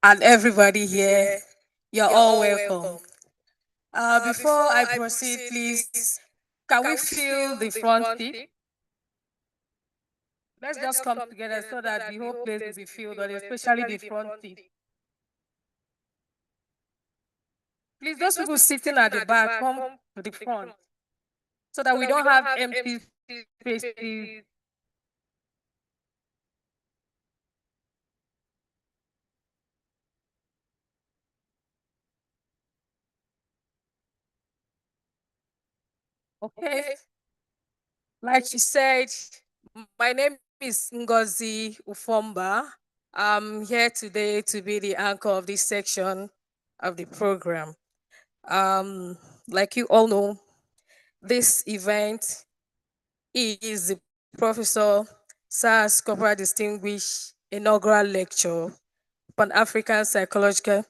and everybody here. You're all welcome. Before I proceed, please, can we feel the front seat? Let's just come together so that the whole place will be filled, but especially the front seat. Please, those people sitting at the back, come to the front so that we don't have empty spaces. Okay. Like she said, my name is Ngozi Ufomba. I'm here today to be the anchor of this section of the program. Like you all know, this event is the Professor SARS Corporate Distinguished Inaugural Lecture, Pan African Psychological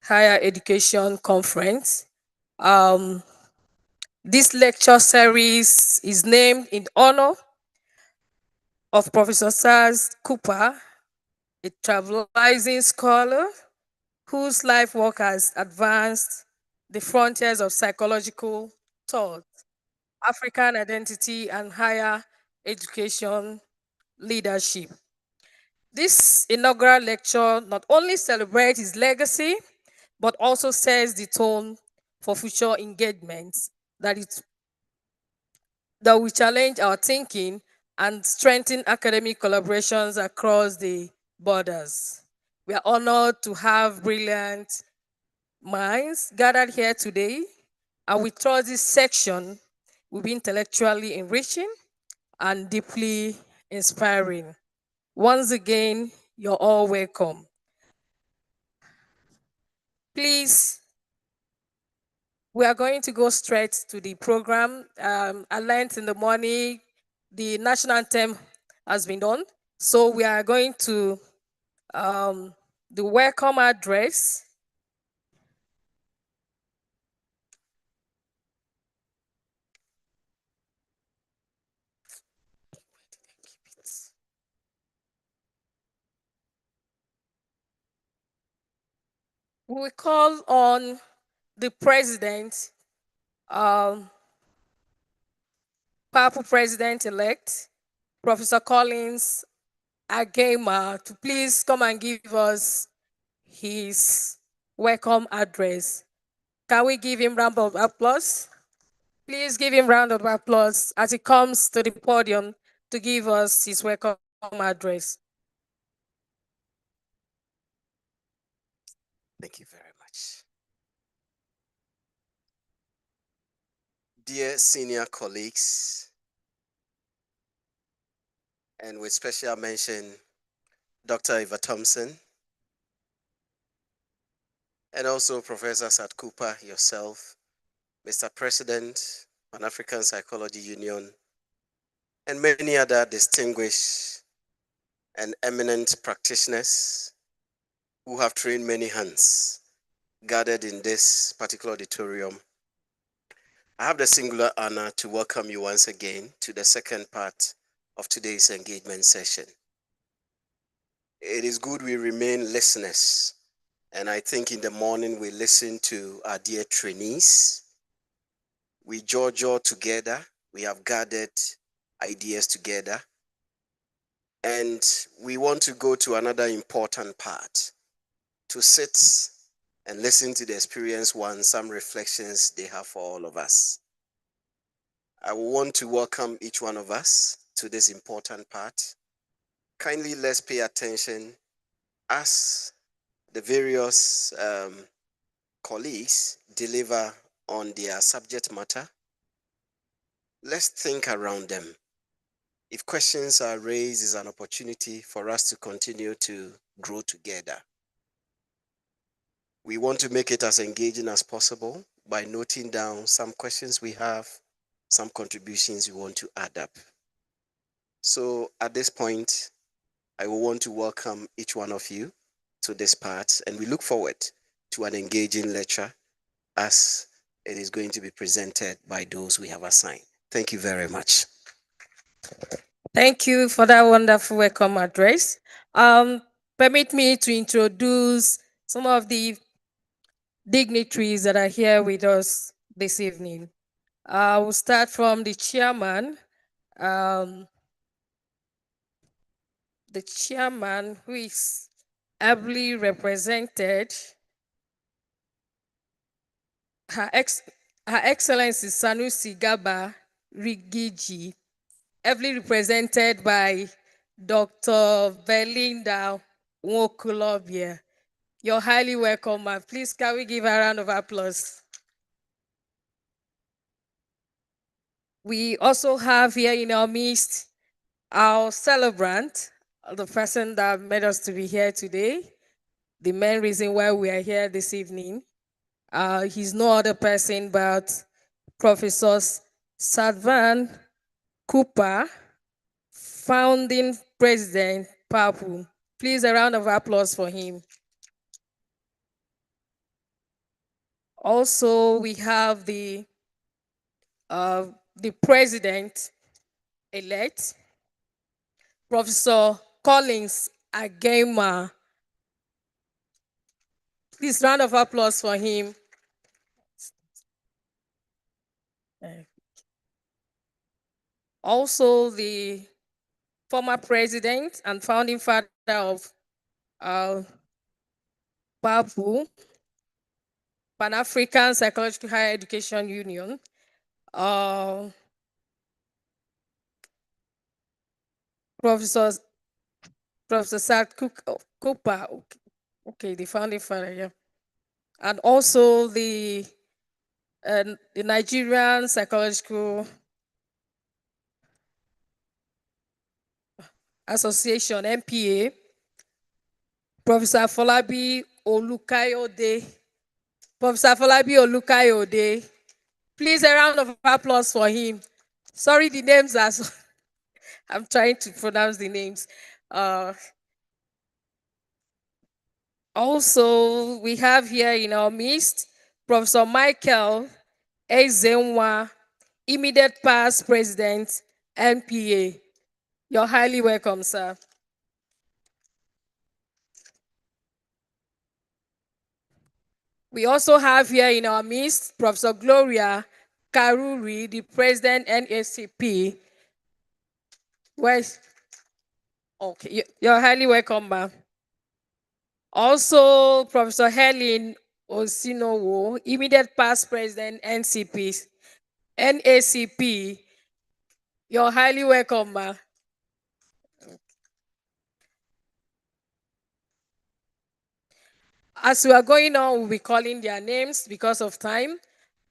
Higher Education Conference. Um, this lecture series is named in honor of Professor SARS Cooper, a trailblazing scholar whose life work has advanced the frontiers of psychological thought, African identity, and higher education leadership. This inaugural lecture not only celebrates his legacy, but also sets the tone for future engagements that will challenge our thinking and strengthen academic collaborations across the borders. We are honored to have brilliant minds gathered here today, and we trust this section will be intellectually enriching and deeply inspiring. Once again, you're all welcome. Please, we are going to go straight to the program. I learned in the morning the national anthem has been done. So we are going to the welcome address. We will call on the president, um, Purple President-elect, Professor Collins Agema, to please come and give us his welcome address. Can we give him round of applause? Please give him round of applause as he comes to the podium to give us his welcome address. Thank you very much. Dear senior colleagues, and with special mention, Dr. Eva Thompson, and also Professor Sat Cooper, yourself, Mr. President, Pan African Psychology Union, and many other distinguished and eminent practitioners who have trained many hands gathered in this particular auditorium. I have the singular honor to welcome you once again to the second part of today's engagement session. It is good we remain listeners, and I think in the morning we listen to our dear trainees. We jaw together, we have gathered ideas together, and we want to go to another important part, to sit and listen to the experienced ones, some reflections they have for all of us. I want to welcome each one of us to this important part. Kindly let's pay attention as the various colleagues deliver on their subject matter. Let's think around them. If questions are raised, it's an opportunity for us to continue to grow together. We want to make it as engaging as possible by noting down some questions we have, some contributions we want to add up. So at this point, I will want to welcome each one of you to this part, and we look forward to an engaging lecture as it is going to be presented by those we have assigned. Thank you very much. Thank you for that wonderful welcome address. permit me to introduce some of the dignitaries that are here with us this evening. We'll start from the chairman. Um, the chairman, who is ably represented, Her, Ex- Her Excellency Sanusi Gaba Rigiji, ably represented by Dr. Belinda Nwokolobia. You're highly welcome, ma'am. Please, can we give a round of applause? We also have here in our midst our celebrant, the person that made us to be here today, the main reason why we are here this evening. He's no other person but Professor Sadvan Cooper, founding president, PAPU. Please, a round of applause for him. Also, we have the president-elect, Professor Collins Agema. Please, round of applause for him. Also, the former president and founding father of uh, PAPU, Pan-African Psychological Higher Education Union, uh, Professor Sat Cooper, okay, the founding father, yeah, and also the Nigerian Psychological Association (NPA), Professor Folabi Olukayode. Professor Folabi Olukayode. Please, a round of applause for him. Sorry, the names are. I'm trying to pronounce the names. Uh, Also, we have here in our midst Professor Michael Ezenwa, immediate past president, NPA. You're highly welcome, sir. We also have here in our midst Professor Gloria Karuri, the president, NACP. Where's okay? You're highly welcome, ma'am. Also, Professor Helen Osinowo, immediate past president, NACP. You're highly welcome, ma'am. As we are going on, we'll be calling their names because of time.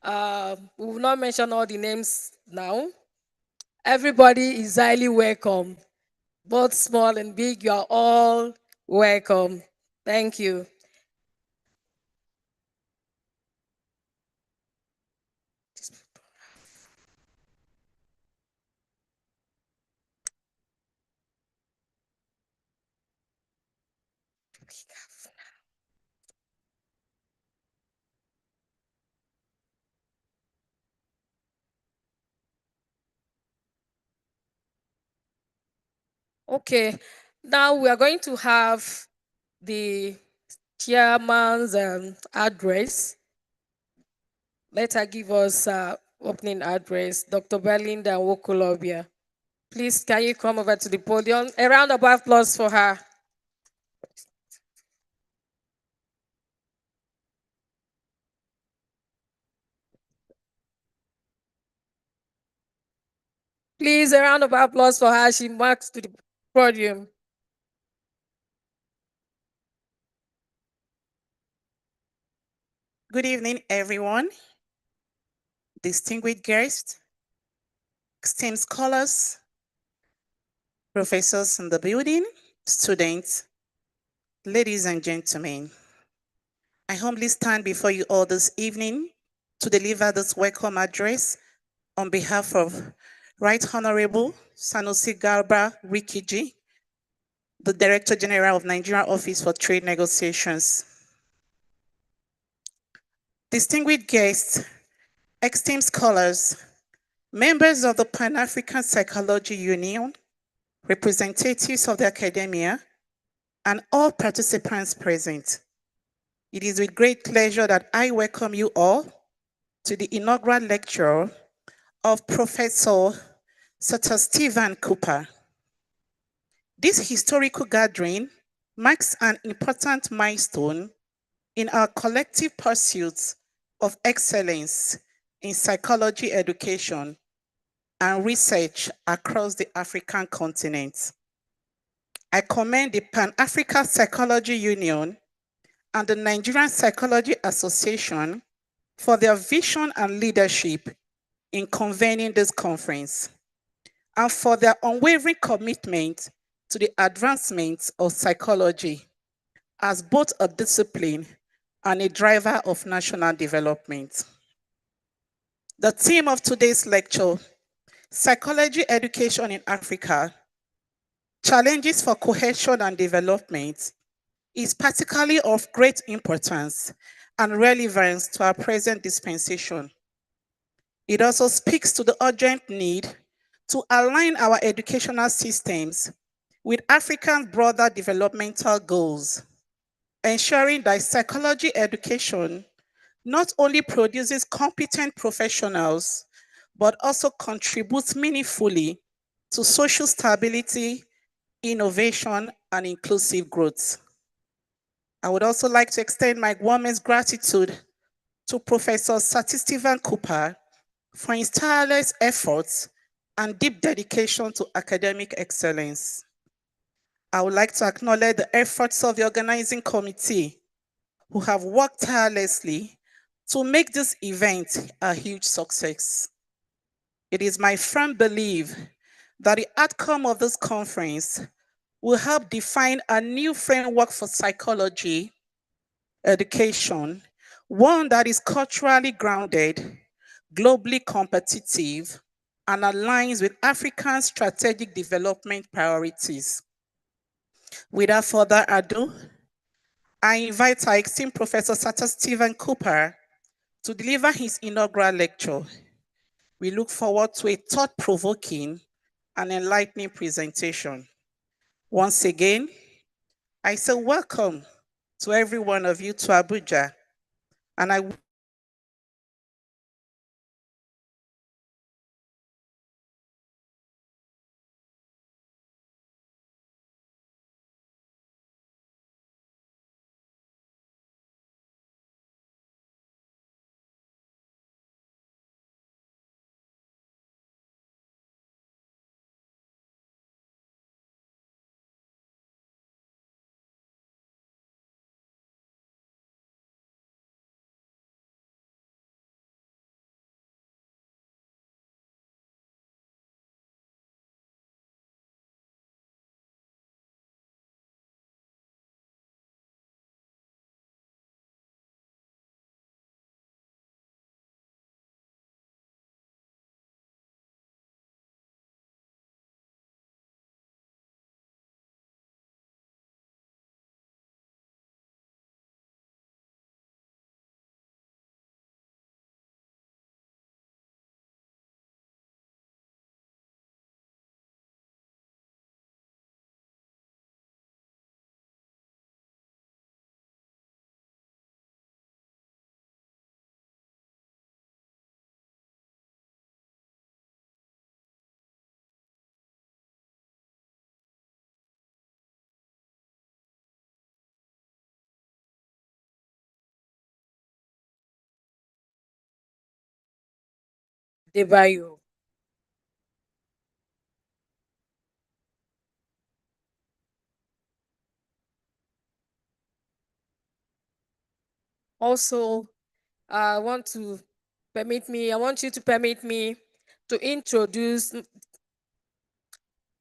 We will not mention all the names now. Everybody is highly welcome, both small and big. You are all welcome. Thank you. Okay, now we are going to have the chairman's address. Let her give us opening address, Dr. Belinda Wokolobia. Please, can you come over to the podium? A round of applause for her. Please, a round of applause for her. She marks to the podium. Good evening, everyone. Distinguished guests, esteemed scholars, professors in the building, students, ladies and gentlemen. I humbly stand before you all this evening to deliver this welcome address on behalf of Right Honorable Sanusi Garba Rikiji, the Director General of Nigerian Office for Trade Negotiations. Distinguished guests, esteemed scholars, members of the Pan-African Psychology Union, representatives of the academia, and all participants present. It is with great pleasure that I welcome you all to the inaugural lecture of Professor Sir Stephen Cooper. This historical gathering marks an important milestone in our collective pursuit of excellence in psychology education and research across the African continent. I commend the Pan-African Psychology Union and the Nigerian Psychology Association for their vision and leadership in convening this conference, and for their unwavering commitment to the advancement of psychology as both a discipline and a driver of national development. The theme of today's lecture, Psychology Education in Africa, Challenges for Cohesion and Development, is particularly of great importance and relevance to our present dispensation. It also speaks to the urgent need to align our educational systems with Africa's broader developmental goals, ensuring that psychology education not only produces competent professionals, but also contributes meaningfully to social stability, innovation, and inclusive growth. I would also like to extend my warmest gratitude to Professor Sir Stephen Cooper for his tireless efforts and deep dedication to academic excellence. I would like to acknowledge the efforts of the organizing committee who have worked tirelessly to make this event a huge success. It is my firm belief that the outcome of this conference will help define a new framework for psychology education, one that is culturally grounded, globally competitive, and aligns with African strategic development priorities. Without further ado, I invite our esteemed Professor Sir Stephen Cooper to deliver his inaugural lecture. We look forward to a thought-provoking and enlightening presentation. Once again, I say welcome to every one of you to Abuja, and I Debayo. Also, I want you to permit me to introduce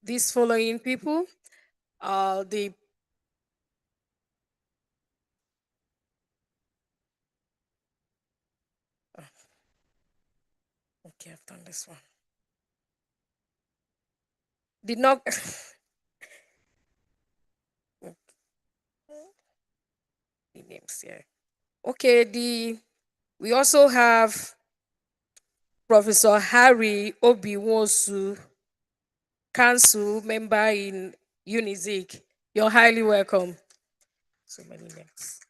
these following people. The Okay, I've done this one. The not the names here. Okay, we also have Professor Harry Obiwosu, Council member in UNIZIC. You're highly welcome. So many names.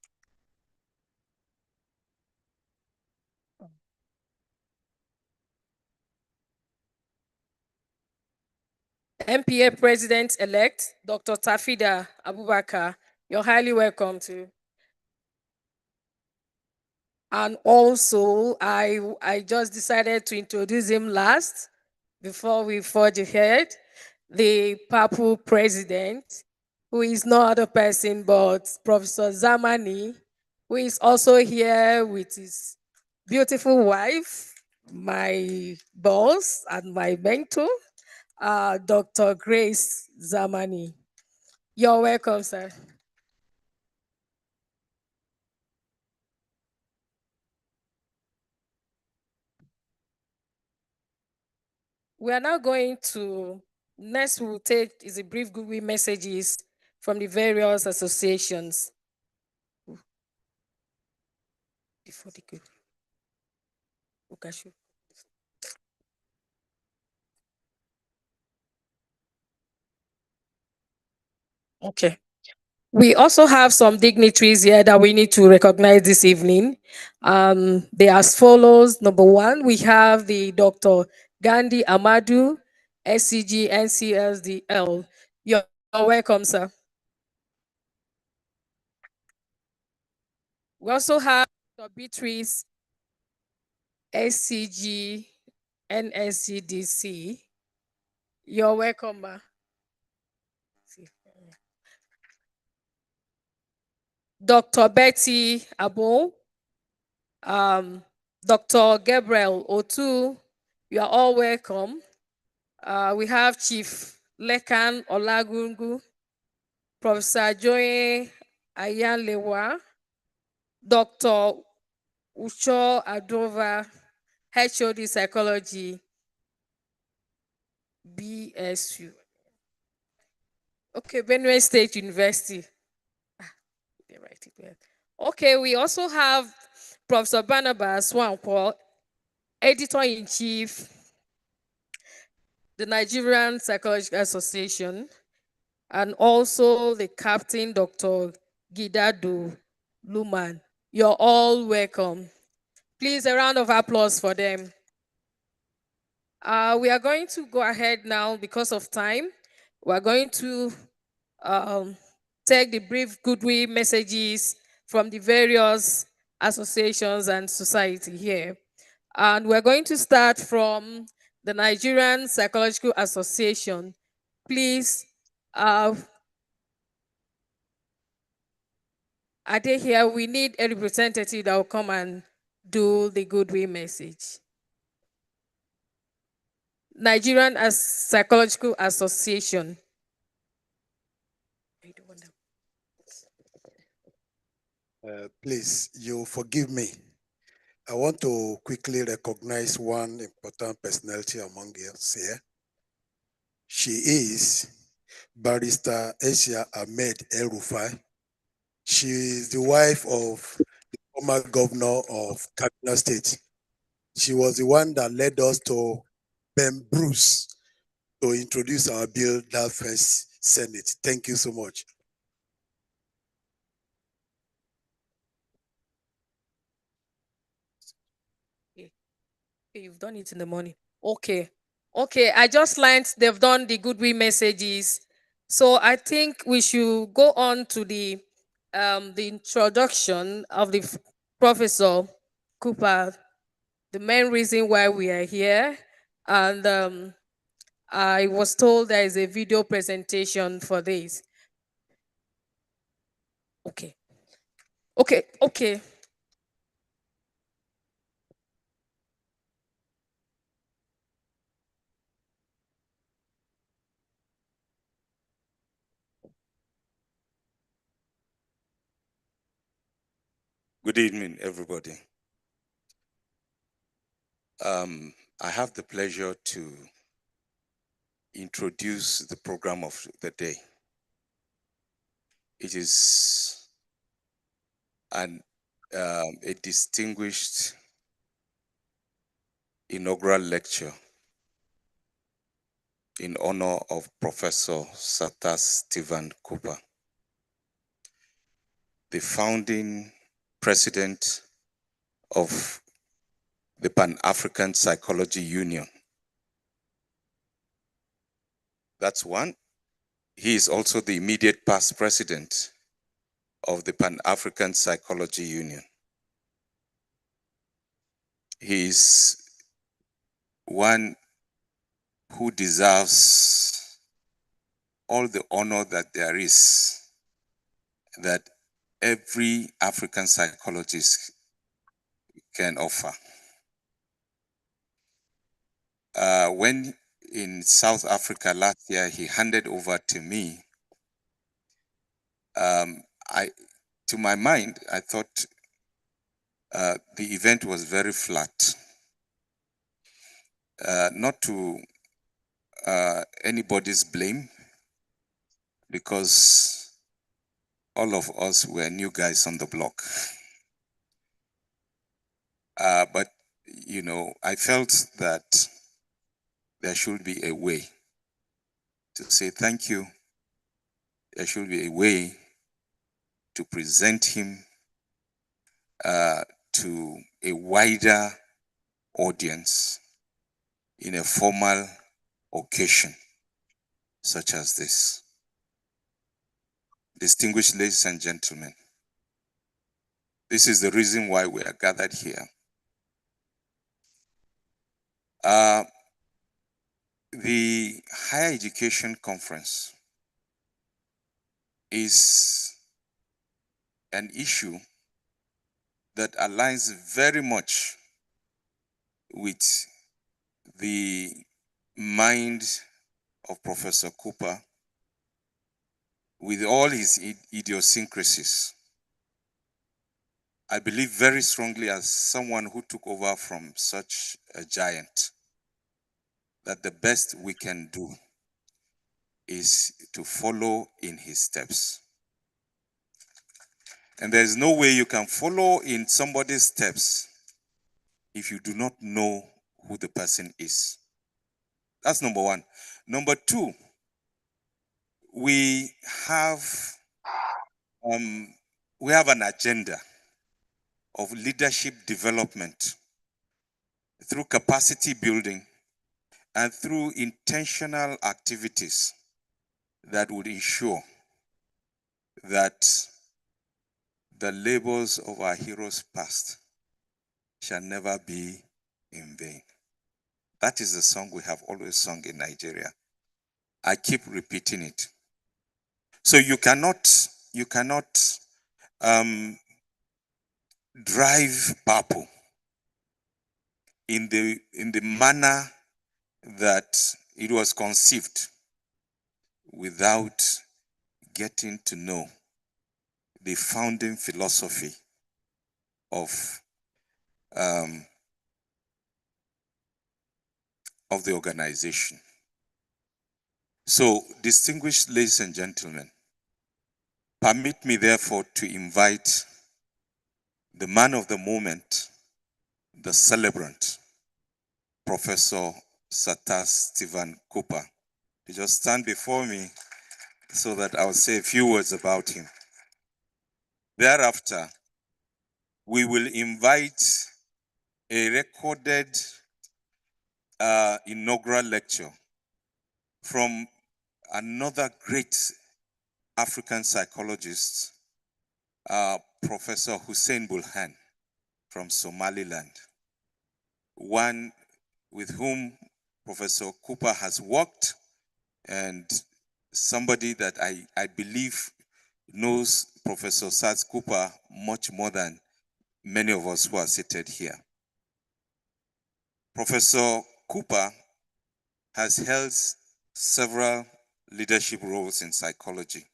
MPA President-elect, Dr. Tafida Abubakar, you're highly welcome too. And also, I just decided to introduce him last before we forge ahead. The Purple President, who is no other person but Professor Zamani, who is also here with his beautiful wife, my boss and my mentor, Dr. Grace Zamani. You're welcome, sir. We are now going to, next we'll take is a brief Google messages from the various associations. Before the Google. Okay. We also have some dignitaries here that we need to recognize this evening. They are as follows. Number one, we have the Dr. Gandhi Amadu, SCG NCSDL. You're welcome, sir. We also have Dr. Beatrice, SCG NSCDC. You're welcome, ma. Dr. Betty Abo, Dr. Gabriel Otu, you are all welcome. We have Chief Lekan Olagungu, Professor Joy Ayanlewa, Dr. Ucho Adova, HOD Psychology, BSU. Okay, Benue State University. They write it well. Okay, we also have Professor Barnabas Swankwo, Editor-in-Chief, the Nigerian Psychological Association, and also the Captain Dr. Gidado Luman. You're all welcome. Please, a round of applause for them. We are going to go ahead now because of time. We're going to take the brief goodwill messages from the various associations and society here. And we're going to start from the Nigerian Psychological Association. Please, are they here? We need a representative that will come and do the goodwill message. Nigerian Psychological Association. Please, you forgive me. I want to quickly recognize one important personality among us here. She is Barrister Asia Ahmed El Rufai. She is the wife of the former governor of Kaduna State. She was the one that led us to Ben Bruce to introduce our bill that first Senate. Thank you so much. You've done it in the morning. Okay. Okay, I just learned they've done the goodwill messages. So I think we should go on to the introduction of the Professor Cooper, the main reason why we are here. And I was told there is a video presentation for this. Okay. Okay, okay. Good evening, everybody. I have the pleasure to introduce the program of the day. It is a distinguished inaugural lecture in honor of Professor Satas Stephen Cooper. the founding president of the Pan-African Psychology Union. That's one. He is also the immediate past president of the Pan-African Psychology Union. He is one who deserves all the honor that there is, that every African psychologist can offer. When in South Africa last year, he handed over to me, to my mind, I thought the event was very flat. Not to anybody's blame, because all of us were new guys on the block. But, you know, I felt that there should be a way to say thank you. There should be a way to present him to a wider audience in a formal occasion such as this. Distinguished ladies and gentlemen, this is the reason why we are gathered here. The Higher Education Conference is an issue that aligns very much with the mind of Professor Cooper, with all his idiosyncrasies. I believe very strongly, as someone who took over from such a giant, that the best we can do is to follow in his steps. And there's no way you can follow in somebody's steps if you do not know who the person is. That's number one. Number two, we have an agenda of leadership development through capacity building and through intentional activities that would ensure that the labors of our heroes past shall never be in vain. That is the song we have always sung in Nigeria. I keep repeating it. So you cannot drive purple in the manner that it was conceived without getting to know the founding philosophy of the organization. So, distinguished ladies and gentlemen, permit me therefore to invite the man of the moment, the celebrant, Professor Sir Stephen Cooper, to just stand before me so that I'll say a few words about him. Thereafter, we will invite a recorded inaugural lecture from another great African psychologist, Professor Hussein Bulhan from Somaliland, one with whom Professor Cooper has worked, and somebody that I believe knows Professor Sats Cooper much more than many of us who are seated here. Professor Cooper has held several leadership roles in psychology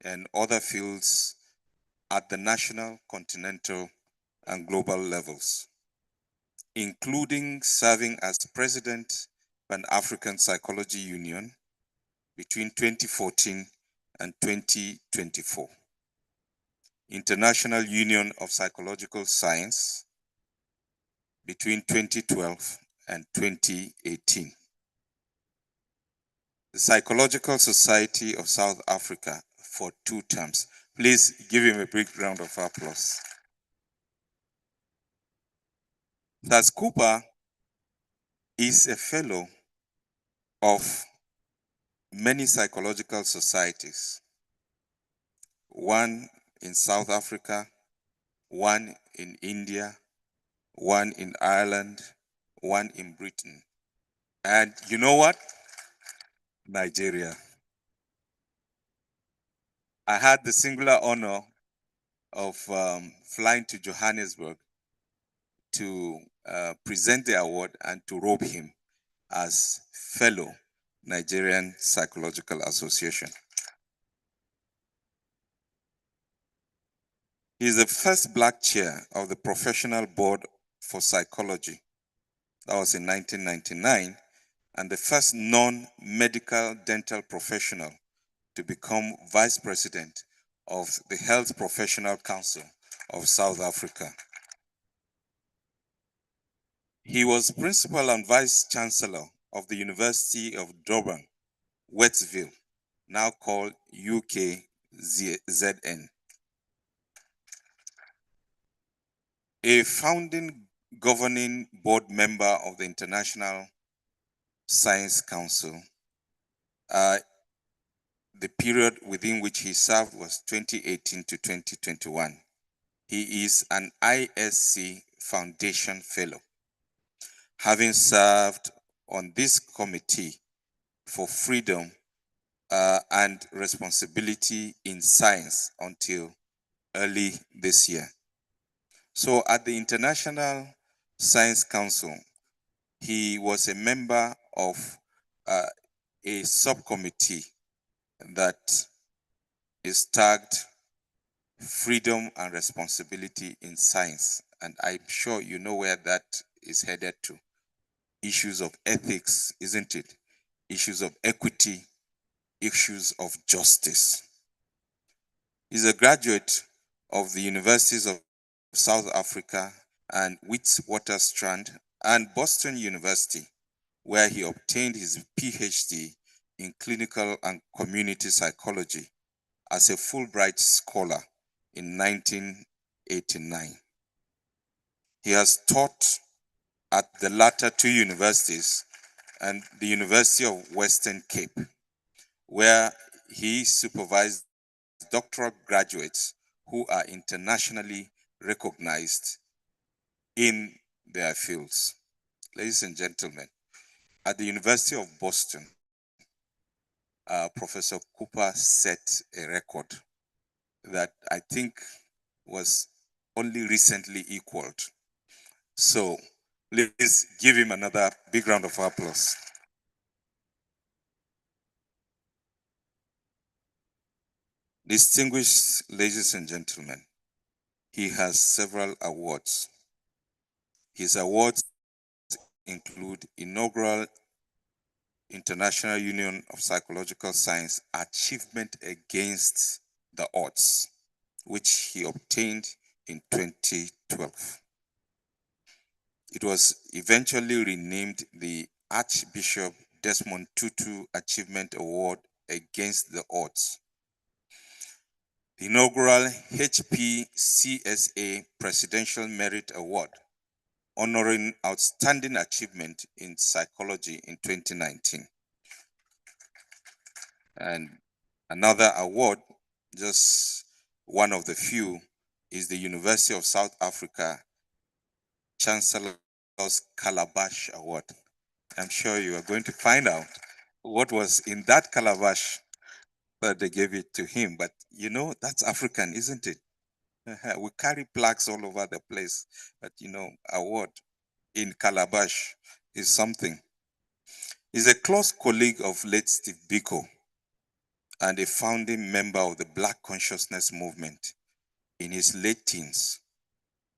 and other fields at the national, continental, and global levels, including serving as president of an African Psychology Union between 2014 and 2024, International Union of Psychological Science between 2012 and 2018, the Psychological Society of South Africa for 2 terms. Please give him a big round of applause. Thus, Cooper is a fellow of many psychological societies, one in South Africa, one in India, one in Ireland, one in Britain. And you know what? Nigeria. I had the singular honor of flying to Johannesburg to present the award and to robe him as fellow Nigerian Psychological Association. He is the first Black chair of the Professional Board for Psychology. That was in 1999, and the first non-medical dental professional to become Vice President of the Health Professional Council of South Africa. He was Principal and Vice Chancellor of the University of Durban, Westville, now called UKZN. A founding governing board member of the International Science Council. The period within which he served was 2018 to 2021. He is an ISC Foundation Fellow, having served on this committee for freedom and responsibility in science until early this year. So at the International Science Council, he was a member of a subcommittee that is tagged Freedom and Responsibility in Science. And I'm sure you know where that is headed to. Issues of ethics, isn't it? Issues of equity, issues of justice. He's a graduate of the Universities of South Africa and Witwatersrand and Boston University, where he obtained his PhD in clinical and community psychology as a Fulbright scholar in 1989. He has taught at the latter two universities and the University of Western Cape, where he supervised doctoral graduates who are internationally recognized in their fields. Ladies and gentlemen, at the University of Boston, Professor Cooper set a record that I think was only recently equaled. So please give him another big round of applause. Distinguished ladies and gentlemen, he has several awards. His awards include Inaugural International Union of Psychological Science Achievement Against the Odds, which he obtained in 2012. It was eventually renamed the Archbishop Desmond Tutu Achievement Award Against the Odds. The inaugural HPCSA Presidential Merit Award, honoring outstanding achievement in psychology in 2019. And another award, just one of the few, is the University of South Africa Chancellor's Calabash Award. I'm sure you are going to find out what was in that calabash that they gave it to him. But you know, that's African, isn't it? We carry plaques all over the place, but you know, award in calabash is something. He's a close colleague of late Steve Biko and a founding member of the Black Consciousness Movement. In his late teens,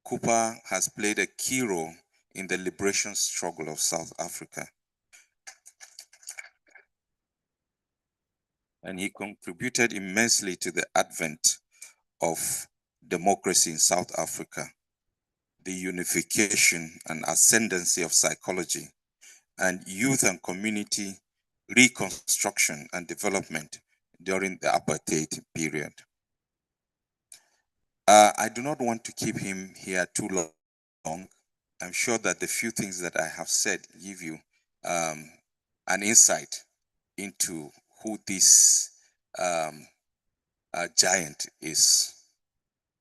Cooper has played a key role in the liberation struggle of South Africa. And he contributed immensely to the advent of democracy in South Africa, the unification and ascendancy of psychology, and youth and community reconstruction and development during the apartheid period. I do not want to keep him here too long. I'm sure that the few things that I have said give you an insight into who this giant is.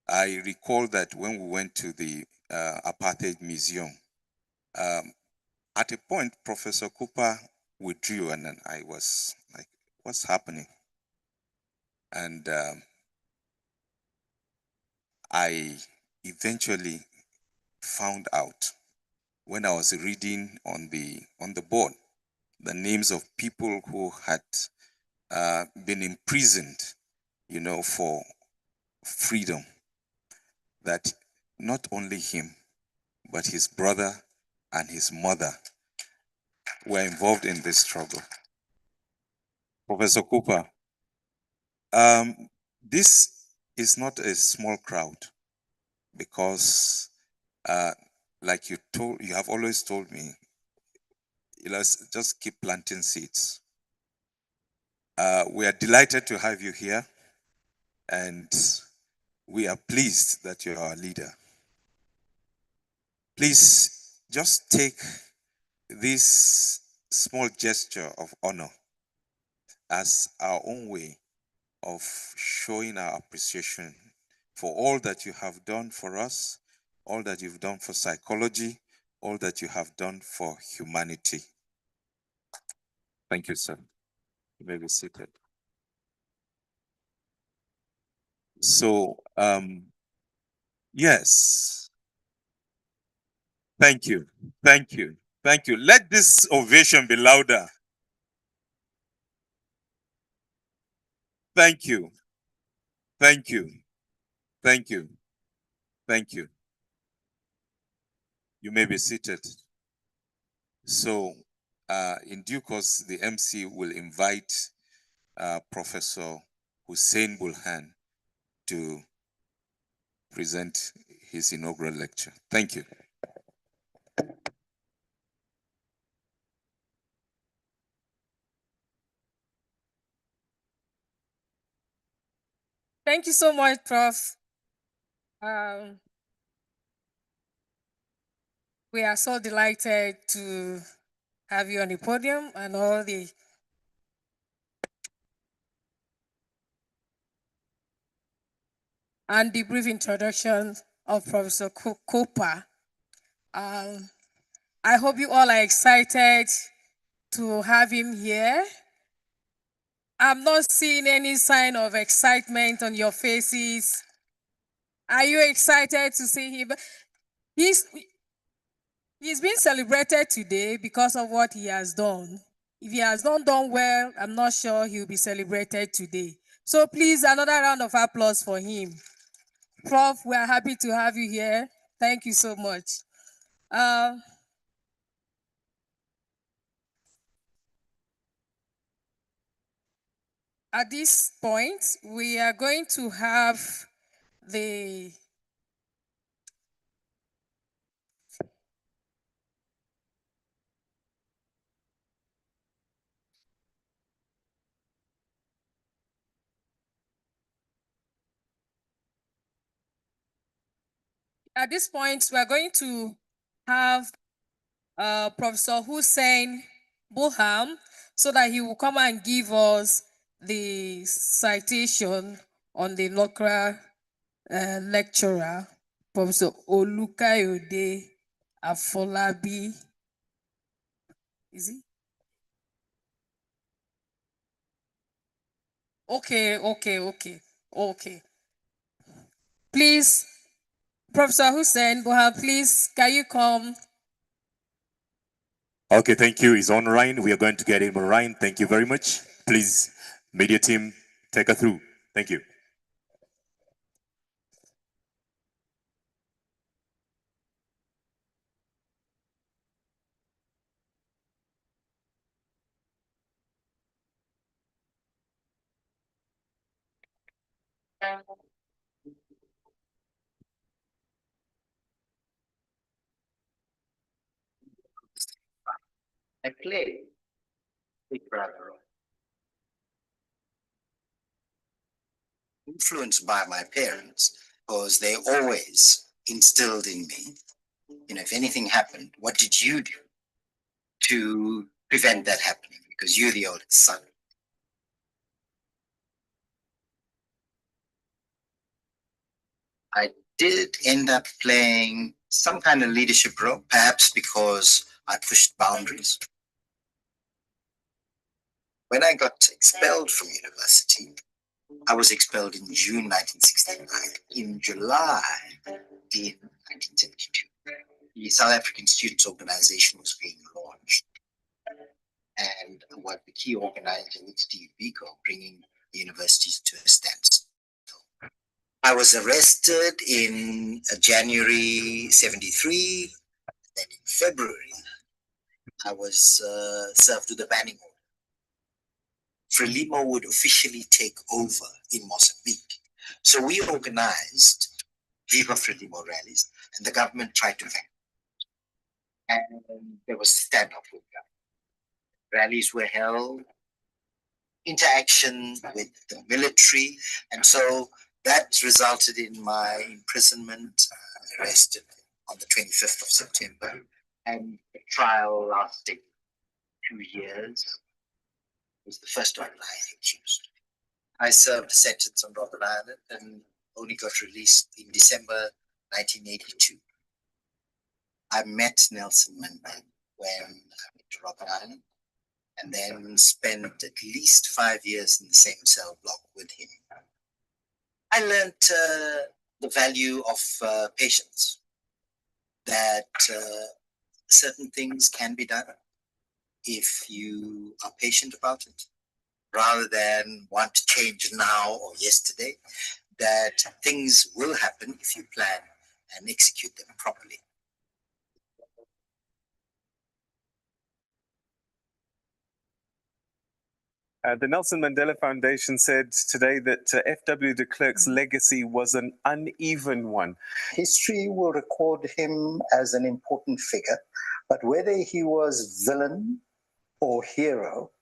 I recall that when we went to the Apartheid Museum, at a point, Professor Cooper withdrew, and then I was like, what's happening? And I eventually found out when I was reading on the board the names of people who had been imprisoned, for freedom, that not only him, but his brother and his mother were involved in this struggle. Professor Cooper, this is not a small crowd, because like you have always told me, let's just keep planting seeds. We are delighted to have you here, and we are pleased that you're our leader. Please just take this small gesture of honor as our own way of showing our appreciation for all that you have done for us, all that you've done for psychology, all that you have done for humanity. Thank you, sir. You may be seated. So, yes, thank you, thank you, thank you. Let this ovation be louder. Thank you, thank you, thank you, thank you. You may be seated. So, in due course, the MC will invite Professor Hussein Bulhan to present his inaugural lecture. Thank you. Thank you so much, Prof. We are so delighted to have you on the podium and the brief introduction of Professor Cooper. I hope you all are excited to have him here. I'm not seeing any sign of excitement on your faces. Are you excited to see him? He's being celebrated today because of what he has done. If he has not done well, I'm not sure he'll be celebrated today. So please, another round of applause for him. Prof, we are happy to have you here. Thank you so much. At this point, we are going to have the At this point, we are going to have Professor Hussein Boham so that he will come and give us the citation on the local lecturer, Professor Olukayode Afolabi. Is he? Okay. Please, Professor Hussein Boham, please, can you come? Okay, thank you. He's on Ryan. We are going to get him on Ryan. Thank you very much. Please, media team, take her through. Thank you. I played Big Brother. Influenced by my parents, because they always instilled in me, if anything happened, what did you do to prevent that happening? Because you're the oldest son. I did end up playing some kind of leadership role, perhaps because I pushed boundaries. When I got expelled from university, I was expelled in June 1969. In July in 1972, the South African Students' Organization was being launched. And what the key organizer with Steve Biko, bringing the universities to a standstill. I was arrested in January 73. Then in February, I was served with a banning order. Frelimo would officially take over in Mozambique. So we organized Viva Frelimo rallies, and the government tried to ban. And there was a standoff with government. Rallies were held, interaction with the military, and so that resulted in my imprisonment, arrested on the 25th of September, and the trial lasting 2 years. Was the first one I accused. I served a sentence on Robben Island and only got released in December 1982. I met Nelson Mandela when I went to Robben Island, and then spent at least 5 years in the same cell block with him. I learned the value of patience, that certain things can be done if you are patient about it, rather than want to change now or yesterday, that things will happen if you plan and execute them properly. The Nelson Mandela Foundation said today that F.W. de Klerk's legacy was an uneven one. History will record him as an important figure, but whether he was villain or hero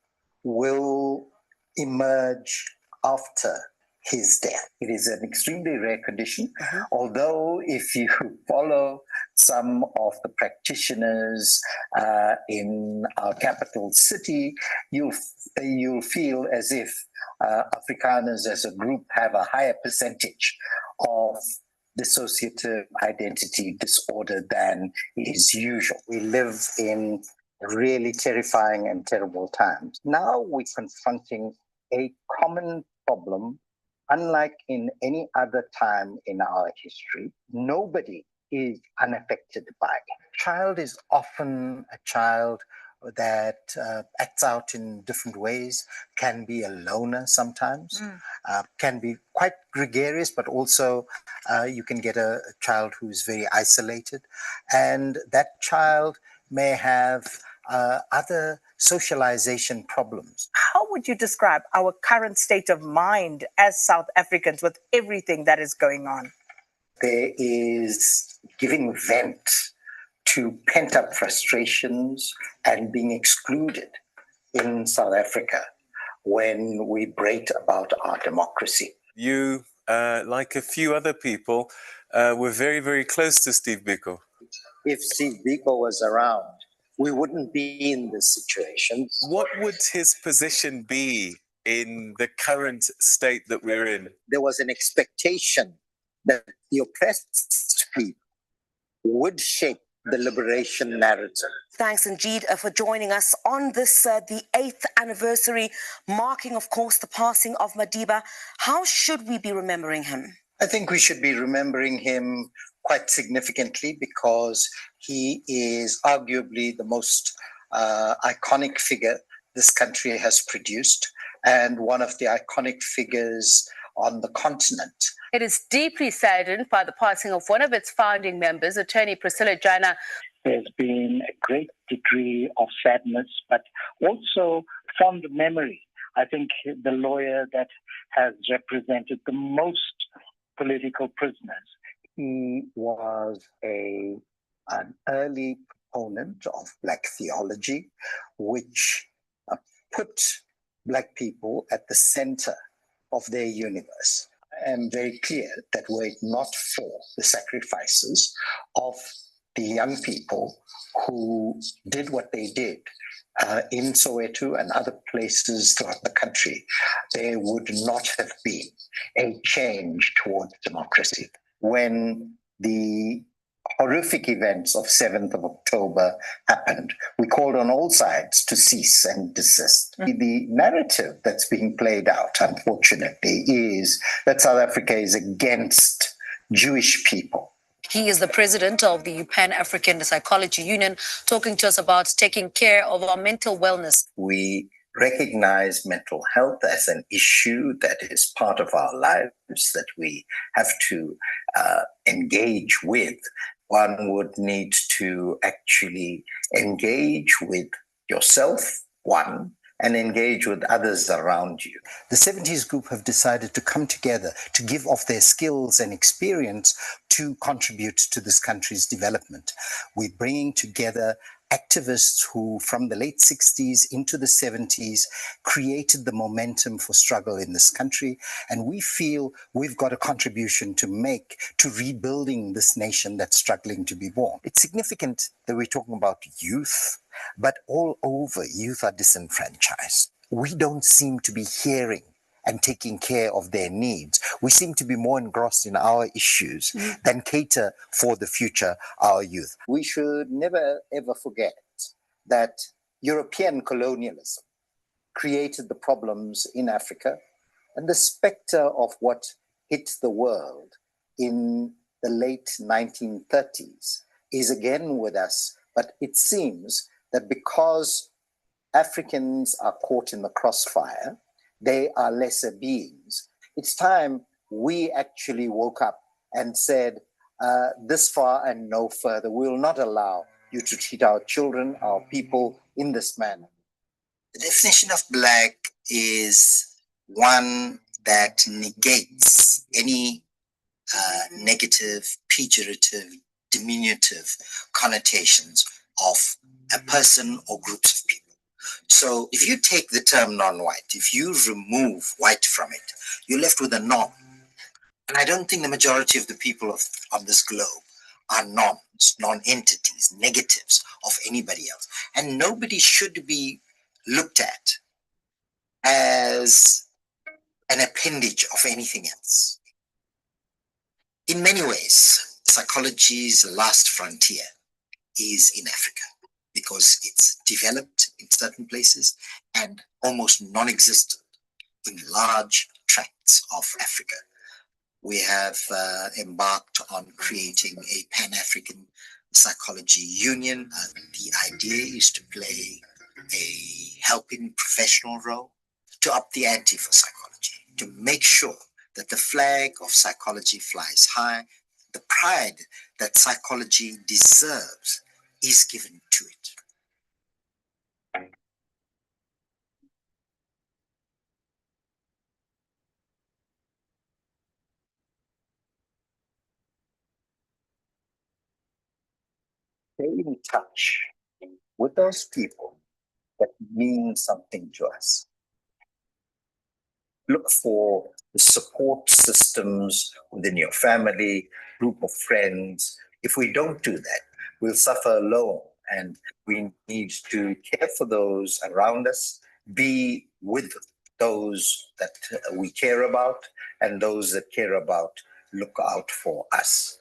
will emerge after his death. It is an extremely rare condition, although if you follow some of the practitioners in our capital city, you'll feel as if Afrikaners as a group have a higher percentage of dissociative identity disorder than is usual. We live in really terrifying and terrible times. Now we're confronting a common problem. Unlike in any other time in our history, nobody is unaffected by it. Child is often a child that acts out in different ways, can be a loner sometimes, can be quite gregarious, but also you can get a child who's very isolated. And that child may have other socialization problems. How would you describe our current state of mind as South Africans with everything that is going on? There is giving vent to pent-up frustrations and being excluded in South Africa when we break about our democracy. You, like a few other people, were very, very close to Steve Biko. If Steve Biko was around, we wouldn't be in this situation. What would his position be in the current state that we're in? There was an expectation that the oppressed people would shape the liberation narrative. Thanks indeed for joining us on this, the 8th anniversary, marking, of course, the passing of Madiba. How should we be remembering him? I think we should be remembering him quite significantly because he is arguably the most iconic figure this country has produced and one of the iconic figures on the continent. It is deeply saddened by the passing of one of its founding members, attorney Priscilla Jana. There's been a great degree of sadness, but also fond memory. I think the lawyer that has represented the most political prisoners. He was an early proponent of Black theology, which put Black people at the center of their universe. am very clear that were it not for the sacrifices of the young people who did what they did in Soweto and other places throughout the country, there would not have been a change towards democracy. When the horrific events of 7th of October happened, we called on all sides to cease and desist. The narrative that's being played out, unfortunately, is that South Africa is against Jewish people. He is the president of the Pan-African Psychology Union, talking to us about taking care of our mental wellness. We recognize mental health as an issue that is part of our lives that we have to engage with. One would need to actually engage with yourself, one, and engage with others around you. The 70s group have decided to come together to give off their skills and experience to contribute to this country's development. We're bringing together activists who, from the late 60s into the 70s, created the momentum for struggle in this country. And we feel we've got a contribution to make to rebuilding this nation that's struggling to be born. It's significant that we're talking about youth, but all over, youth are disenfranchised. We don't seem to be hearing and taking care of their needs. We seem to be more engrossed in our issues than cater for the future, our youth. We should never, ever forget that European colonialism created the problems in Africa, and the specter of what hit the world in the late 1930s is again with us. But it seems that because Africans are caught in the crossfire, they are lesser beings. It's time we actually woke up and said, this far and no further. We will not allow you to treat our children, our people in this manner. The definition of Black is one that negates any negative, pejorative, diminutive connotations of a person or groups of people. So if you take the term non-white, if you remove white from it, you're left with a non. And I don't think the majority of the people on this globe are nons, non-entities, negatives of anybody else. And nobody should be looked at as an appendage of anything else. In many ways, psychology's last frontier is in Africa, because it's developed in certain places and almost non-existent in large tracts of Africa. We have embarked on creating a Pan-African Psychology Union. The idea is to play a helping professional role, to up the ante for psychology, to make sure that the flag of psychology flies high, the pride that psychology deserves is given to it. Stay in touch with those people that mean something to us. Look for the support systems within your family, group of friends. If we don't do that, we'll suffer alone, and we need to care for those around us, be with those that we care about, and those that care about look out for us.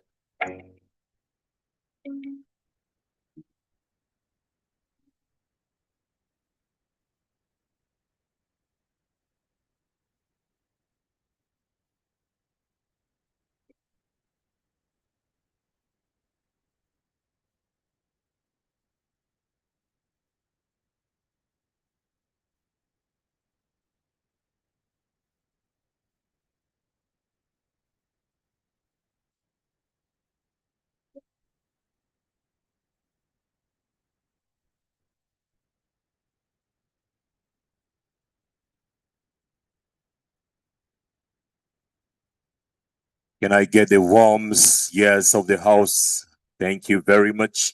Can I get the warm yes of the house? Thank you very much.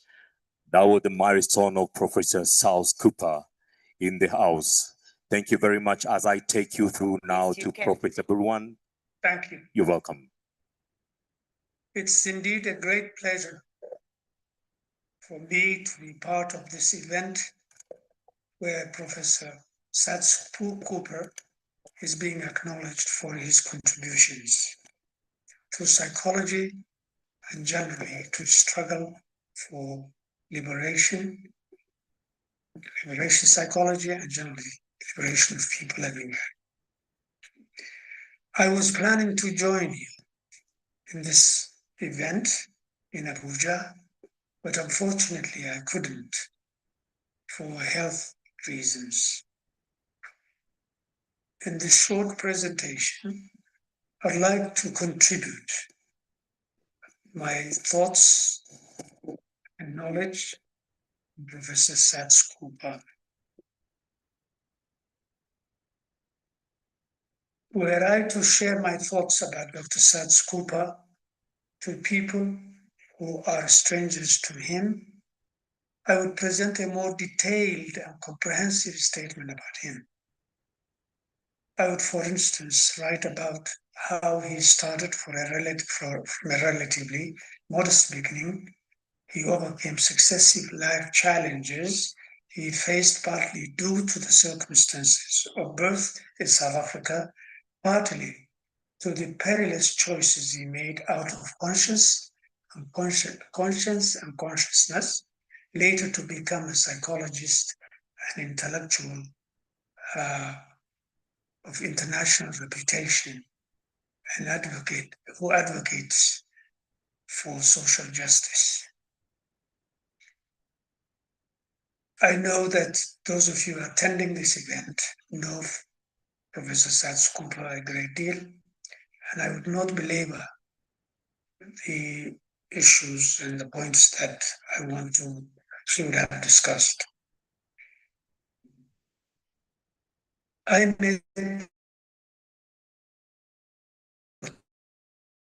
That was the milestone of Professor Charles Cooper in the house. Thank you very much. As I take you through now to Professor Burwan. Thank you. You're welcome. It's indeed a great pleasure for me to be part of this event where Professor Sats Cooper is being acknowledged for his contributions to psychology and generally to struggle for liberation psychology, and generally liberation of people everywhere. I was planning to join you in this event in Abuja, but unfortunately I couldn't for health reasons. In this short presentation, I'd like to contribute my thoughts and knowledge of Professor Sats Cooper. Were I to share my thoughts about Dr. Sats Cooper to people who are strangers to him, I would present a more detailed and comprehensive statement about him. I would, for instance, write about how he started from a relatively modest beginning. He overcame successive life challenges he faced partly due to the circumstances of birth in South Africa, partly to the perilous choices he made out of conscience and consciousness, later to become a psychologist and intellectual of international reputation, an advocate who advocates for social justice. I know that those of you attending this event know Professor Sats Cooper a great deal, and I would not belabor the issues and the points that should have discussed. I met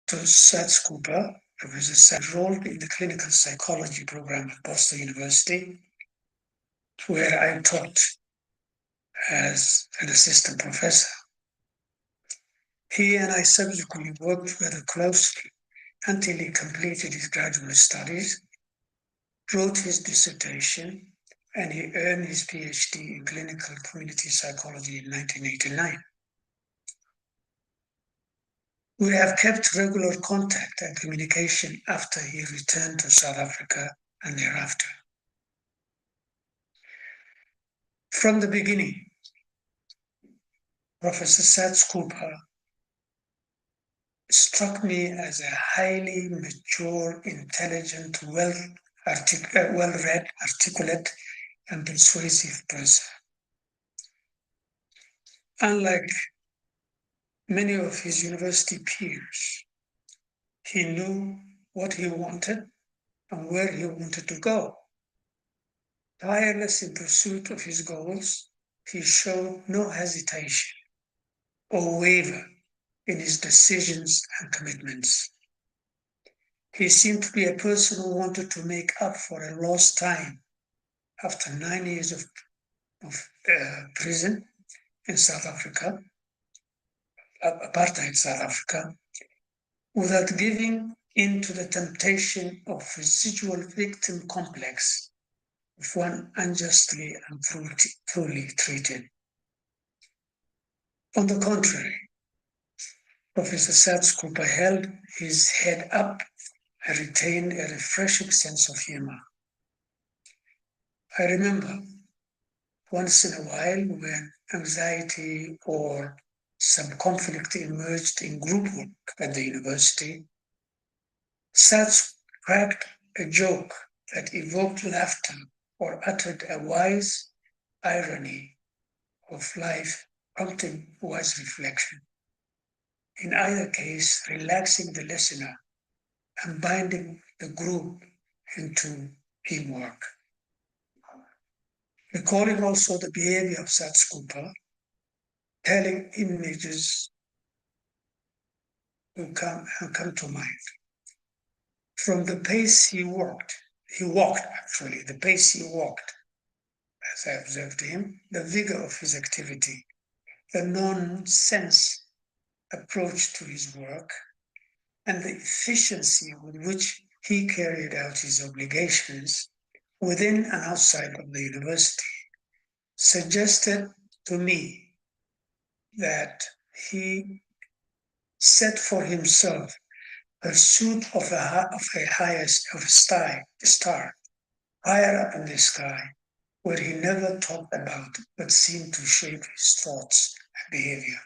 Sats Cooper, Professor Sats, enrolled in the clinical psychology program at Boston University, where I taught as an assistant professor. He and I subsequently worked together closely until he completed his graduate studies, wrote his dissertation, and he earned his PhD in clinical community psychology in 1989. We have kept regular contact and communication after he returned to South Africa and thereafter. From the beginning, Professor Sats Cooper struck me as a highly mature, intelligent, well-read, articulate, and persuasive person. Unlike many of his university peers, he knew what he wanted and where he wanted to go. Tireless in pursuit of his goals, he showed no hesitation or waver in his decisions and commitments. He seemed to be a person who wanted to make up for a lost time after 9 years of prison in South Africa, apartheid South Africa, without giving in to the temptation of residual victim complex of one unjustly and cruelly treated. On the contrary, Professor Sats Cooper held his head up and retained a refreshing sense of humor. I remember once in a while when anxiety or some conflict emerged in group work at the university, Sats cracked a joke that evoked laughter or uttered a wise irony of life, prompting wise reflection. In either case, relaxing the listener and binding the group into teamwork. Recalling also the behavior of Sats Cooper, telling images who come to mind. From the pace he walked, the pace he walked, as I observed him, the vigor of his activity, the nonsense approach to his work and the efficiency with which he carried out his obligations within and outside of the university suggested to me that he set for himself pursuit of a highest of a star, higher up in the sky, where he never talked about but seemed to shape his thoughts and behavior.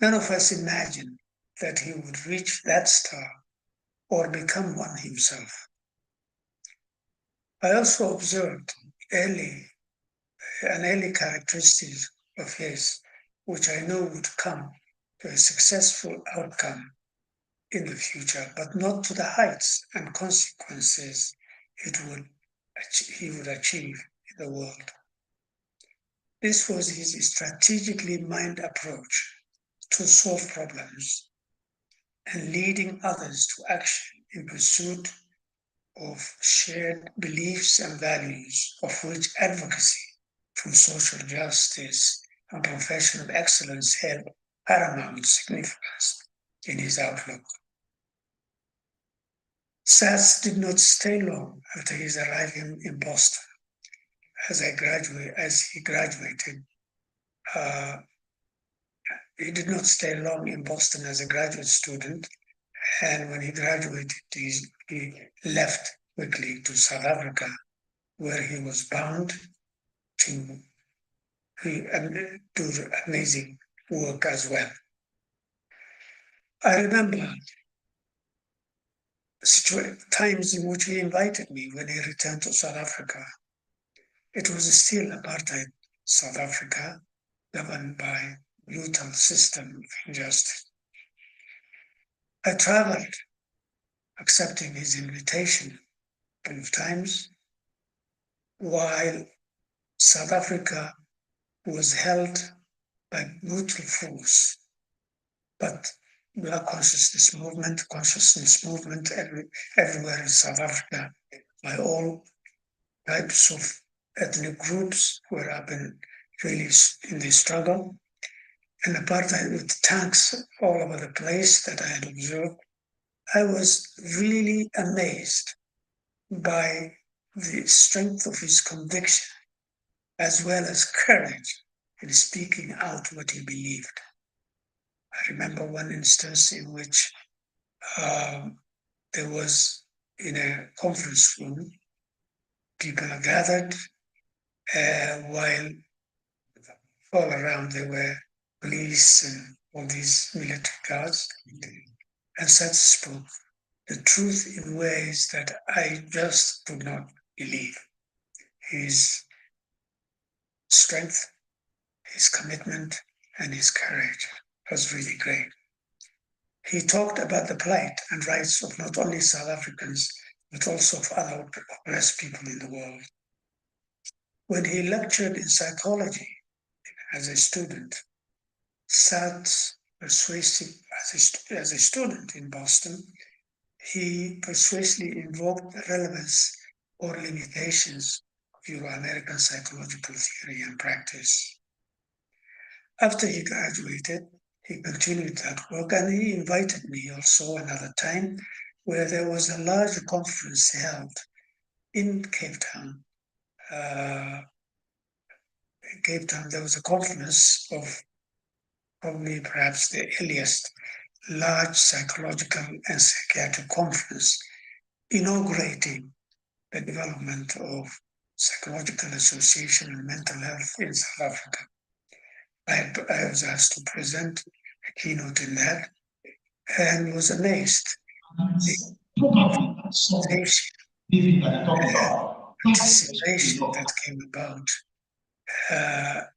None of us imagined that he would reach that star or become one himself. I also observed an early characteristic of his, which I know would come to a successful outcome in the future, but not to the heights and consequences he would achieve in the world. This was his strategically minded approach to solve problems and leading others to action in pursuit of shared beliefs and values, of which advocacy for social justice and professional excellence held paramount significance in his outlook. Sats did not stay long after his arrival in Boston. As he graduated, he did not stay long in Boston as a graduate student, and when he graduated, he left quickly to South Africa, where he was bound to do amazing work as well. I remember times in which he invited me when he returned to South Africa. It was still apartheid South Africa, governed by brutal system of injustice. I traveled, accepting his invitation a couple of times, while South Africa was held by brutal force. But Black consciousness movement everywhere in South Africa by all types of ethnic groups who have been really in the struggle. And apartheid with tanks all over the place that I had observed, I was really amazed by the strength of his conviction as well as courage in speaking out what he believed. I remember one instance in which there was, in a conference room, people are gathered while all around there were police and all these military guards. And Sats spoke the truth in ways that I just could not believe. His strength, his commitment, and his courage was really great. He talked about the plight and rights of not only South Africans, but also of other oppressed people in the world. When he lectured in psychology as a student, Sats persuasive as a student in Boston, he persuasively invoked the relevance or limitations of Euro-American psychological theory and practice. After he graduated, he continued that work, and he invited me also another time where there was a large conference held in Cape Town. In Cape Town, there was a conference of probably perhaps the earliest large psychological and psychiatric conference inaugurating the development of psychological association and mental health in South Africa. I was asked to present a keynote in that and was amazed the anticipation that came about at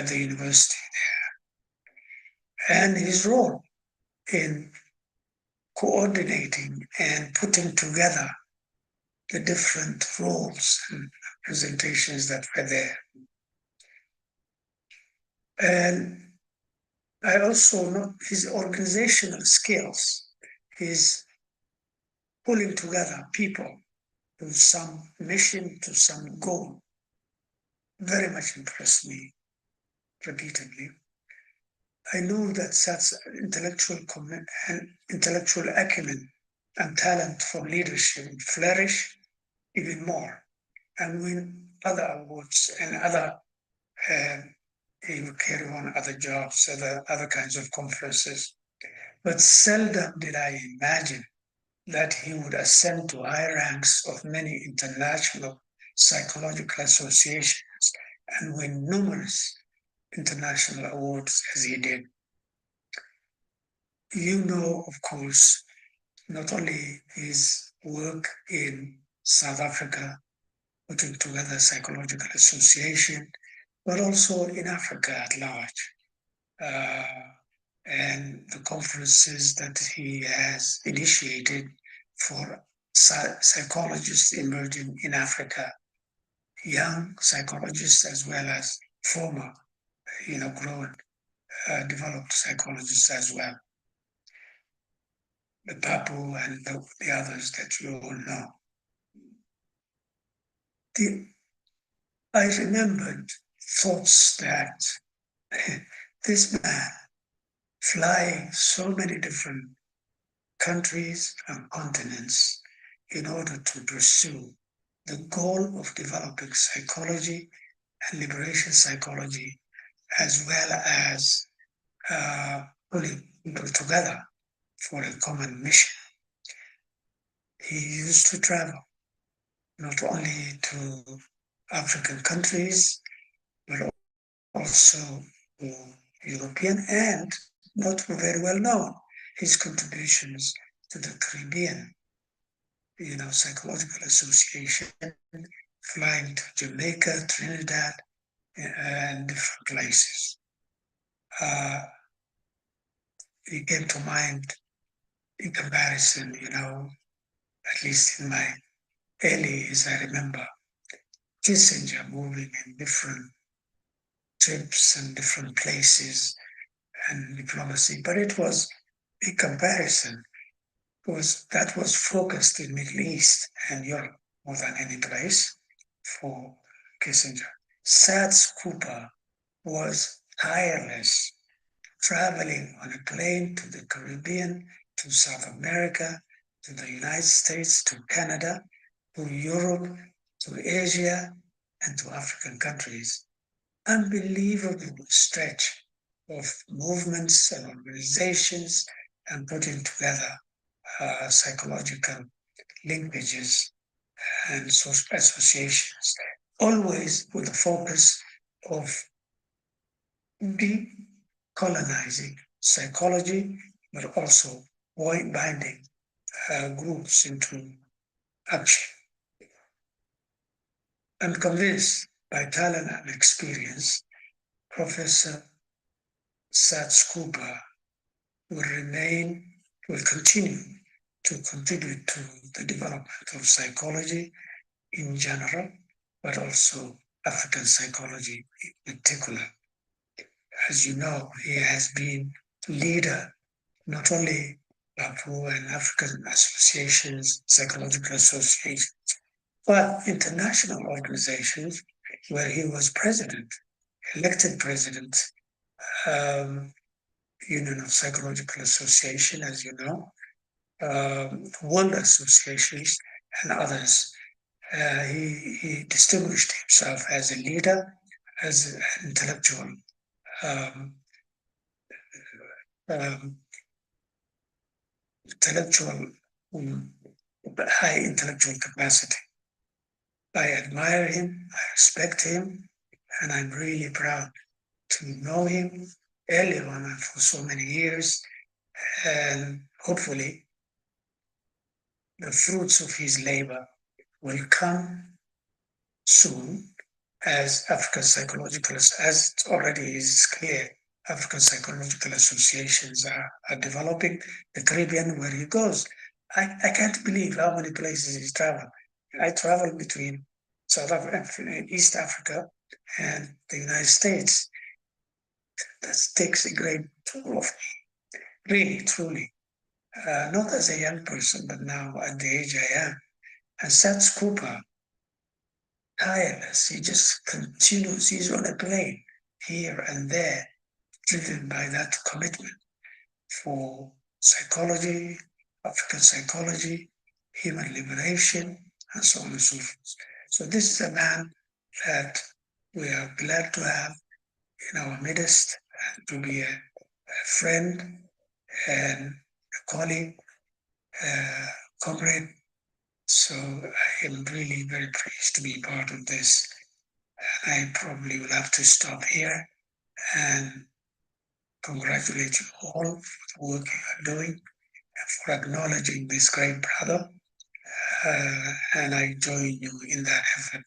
the university there, and his role in coordinating and putting together the different roles and presentations that were there. And I also know his organizational skills, his pulling together people to some mission, to some goal, very much impressed me repeatedly. I know that such intellectual acumen and talent for leadership would flourish even more and win other awards and other, he would carry on other jobs, other kinds of conferences. But seldom did I imagine that he would ascend to high ranks of many international psychological associations and win numerous international awards as he did. You know, of course, not only his work in South Africa, putting together psychological association, but also in Africa at large. And the conferences that he has initiated for psychologists emerging in Africa, young psychologists as well as former, grown, developed psychologists as well. The Papu and the others that you all know. I remembered thoughts that this man flying so many different countries and continents in order to pursue the goal of developing psychology and liberation psychology, as well as pulling people together for a common mission. He used to travel not only to African countries, but also to European and not very well known, his contributions to the Caribbean, psychological association, flying to Jamaica, Trinidad, and different places. It came to mind in comparison, at least in my early years, I remember Kissinger moving in different trips and different places and diplomacy, but it was in comparison that was focused in Middle East and Europe more than any place for Kissinger. Sats Cooper was tireless, traveling on a plane to the Caribbean, to South America, to the United States, to Canada, to Europe, to Asia, and to African countries. Unbelievable stretch of movements and organizations and putting together psychological linkages and social associations, always with the focus of decolonizing psychology, but also binding groups into action. I'm convinced by talent and experience, Professor Sats Cooper will continue to contribute to the development of psychology in general, but also African psychology in particular. As you know, he has been leader, not only Papu and African associations, psychological associations, but international organizations where he was president, elected president, Union of Psychological Association, as you know, World Associations, and others. He distinguished himself as a leader, as an intellectual, high intellectual capacity. I admire him, I respect him, and I'm really proud to know him early on and for so many years. And hopefully, the fruits of his labor will come soon as African psychological, as it already is clear, African psychological associations are developing. The Caribbean, where he goes, I can't believe how many places he's traveled. I traveled between South Africa, East Africa, and the United States. That takes a great toll of me, really, truly. Not as a young person, but now at the age I am. And Sats Cooper, tireless, he just continues, he's on a plane here and there, driven by that commitment for psychology, African psychology, human liberation, and so on and so forth. So this is a man that we are glad to have in our midst and to be a friend and a colleague, comrade. So I am really very pleased to be part of this. I probably will have to stop here and congratulate you all for the work you are doing and for acknowledging this great brother. And I join you in that effort.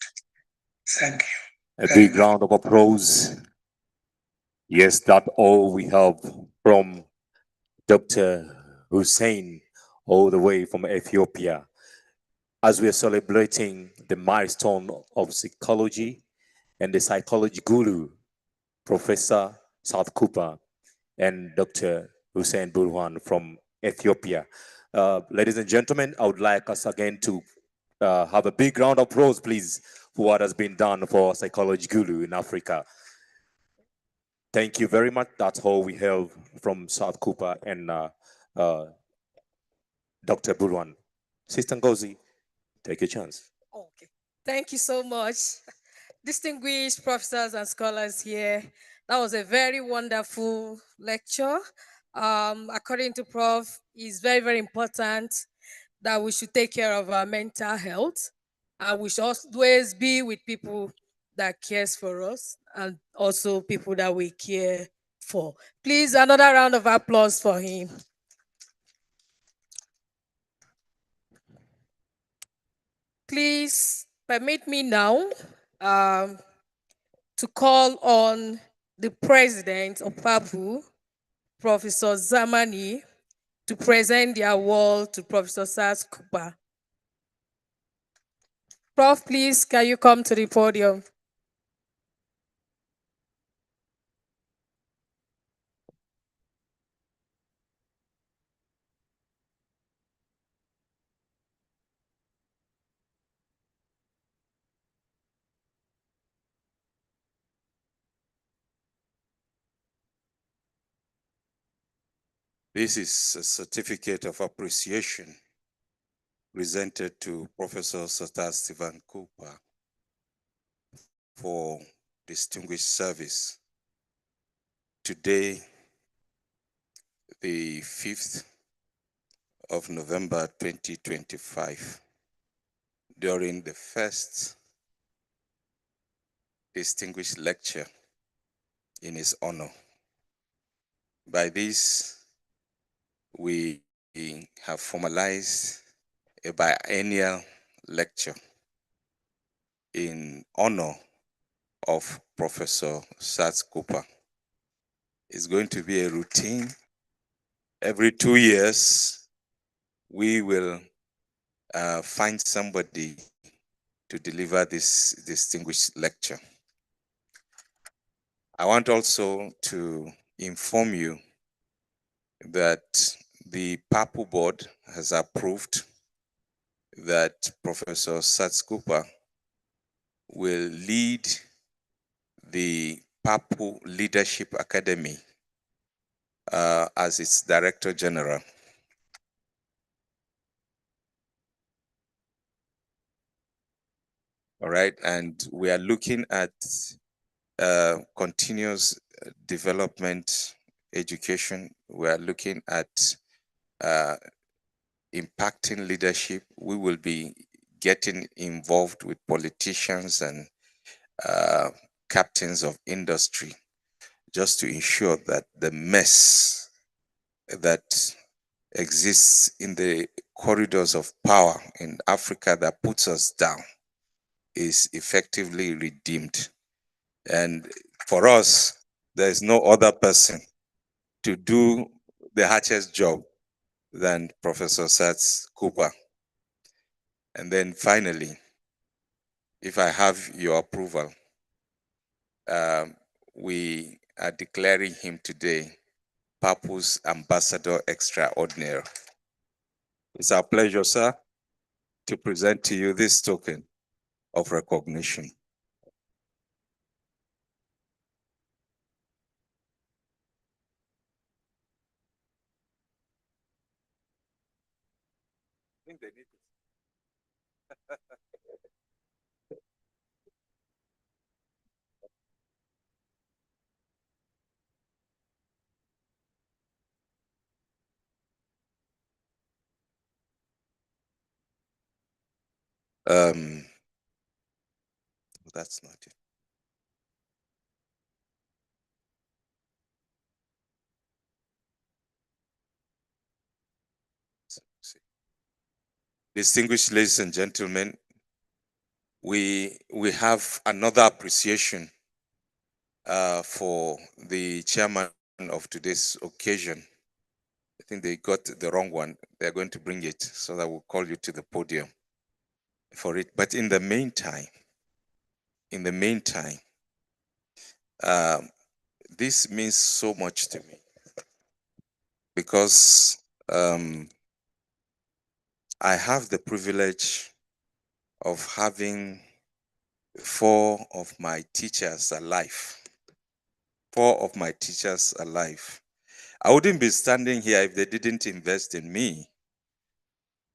Thank you. A big round of applause. Yes, that's all we have from Dr. Hussein, all the way from Ethiopia, as we are celebrating the milestone of psychology and the psychology guru, Professor South Cooper and Dr. Hussein Burhan from Ethiopia. Ladies and gentlemen, I would like us again to have a big round of applause, please, for what has been done for psychology guru in Africa. Thank you very much. That's all we have from South Cooper and Dr. Burhan. Sister Ngozi, take a chance. Okay. Thank you so much. Distinguished professors and scholars here. That was a very wonderful lecture. According to Prof, it's very, very important that we should take care of our mental health. And we should always be with people that cares for us and also people that we care for. Please, another round of applause for him. Please permit me now um, to call on the president of PAPU, Professor Zamani, to present the award to Professor Sars Cooper. Prof, please, can you come to the podium? This is a certificate of appreciation presented to Professor Sir Stephen Cooper for distinguished service. Today, the 5th of November 2025, during the first distinguished lecture in his honor. By this, we have formalized a biennial lecture in honor of Professor Sats Cooper. It's going to be a routine. Every 2 years, we will find somebody to deliver this distinguished lecture. I want also to inform you that the PAPU board has approved that Professor Sats Cooper will lead the PAPU Leadership Academy as its Director General. All right, and we are looking at continuous development education. We are looking at impacting leadership. We will be getting involved with politicians and captains of industry just to ensure that the mess that exists in the corridors of power in Africa that puts us down is effectively redeemed. And for us, there is no other person to do the hardest job than Professor Sats Cooper. And then finally, if I have your approval, we are declaring him today PAPU's Ambassador Extraordinary. It's our pleasure, sir, to present to you this token of recognition. think they need to. That's not it. Distinguished ladies and gentlemen, we have another appreciation for the chairman of today's occasion. I think they got the wrong one. They're going to bring it so that we'll call you to the podium for it. But in the meantime, this means so much to me because I have the privilege of having 4 of my teachers alive. 4 of my teachers alive. I wouldn't be standing here if they didn't invest in me.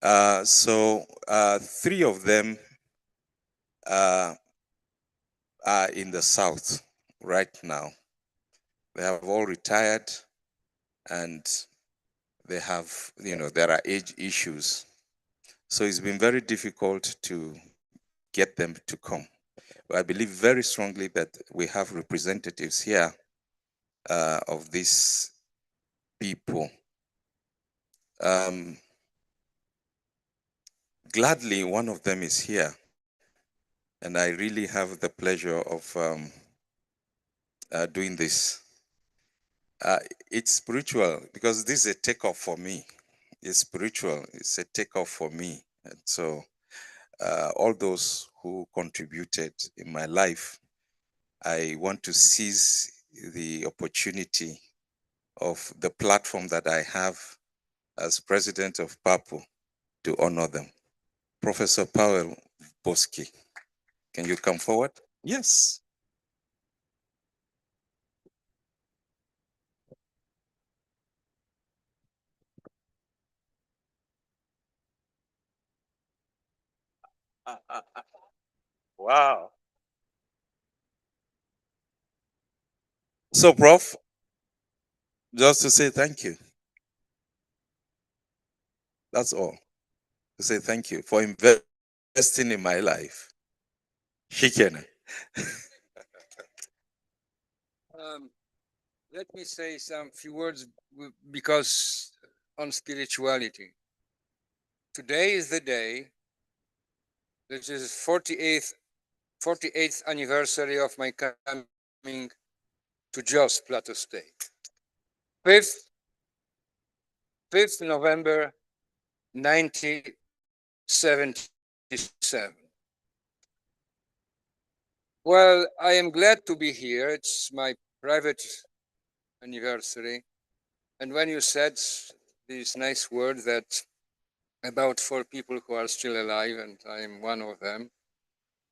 So 3 of them are in the South right now. They have all retired and they have, there are age issues. So it's been very difficult to get them to come. But I believe very strongly that we have representatives here of these people. Gladly, one of them is here. And I really have the pleasure of doing this. It's spiritual because this is a takeoff for me. It's spiritual. It's a takeoff for me. And so all those who contributed in my life, I want to seize the opportunity of the platform that I have as president of PAPU to honor them. Professor Powell Boski, can you come forward? Yes. Wow. So, Prof, just to say thank you. That's all. To say thank you for investing in my life. Shikena. Let me say some few words because on spirituality. Today is the day. This is 48th anniversary of my coming to Jos Plateau State. 5th November 1977. Well, I am glad to be here. It's my private anniversary. And when you said these nice words that about 4 people who are still alive, and I am one of them,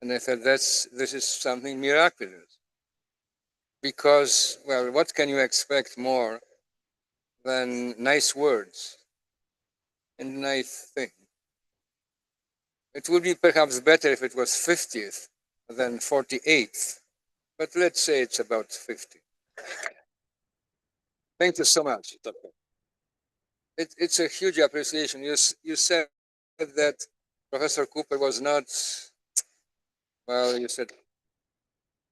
and I thought this is something miraculous. Because, well, what can you expect more than nice words and nice thing? It would be perhaps better if it was 50th than 48th, but let's say it's about 50. Thank you so much. It's a huge appreciation. You said that Professor Cooper was not, well, you said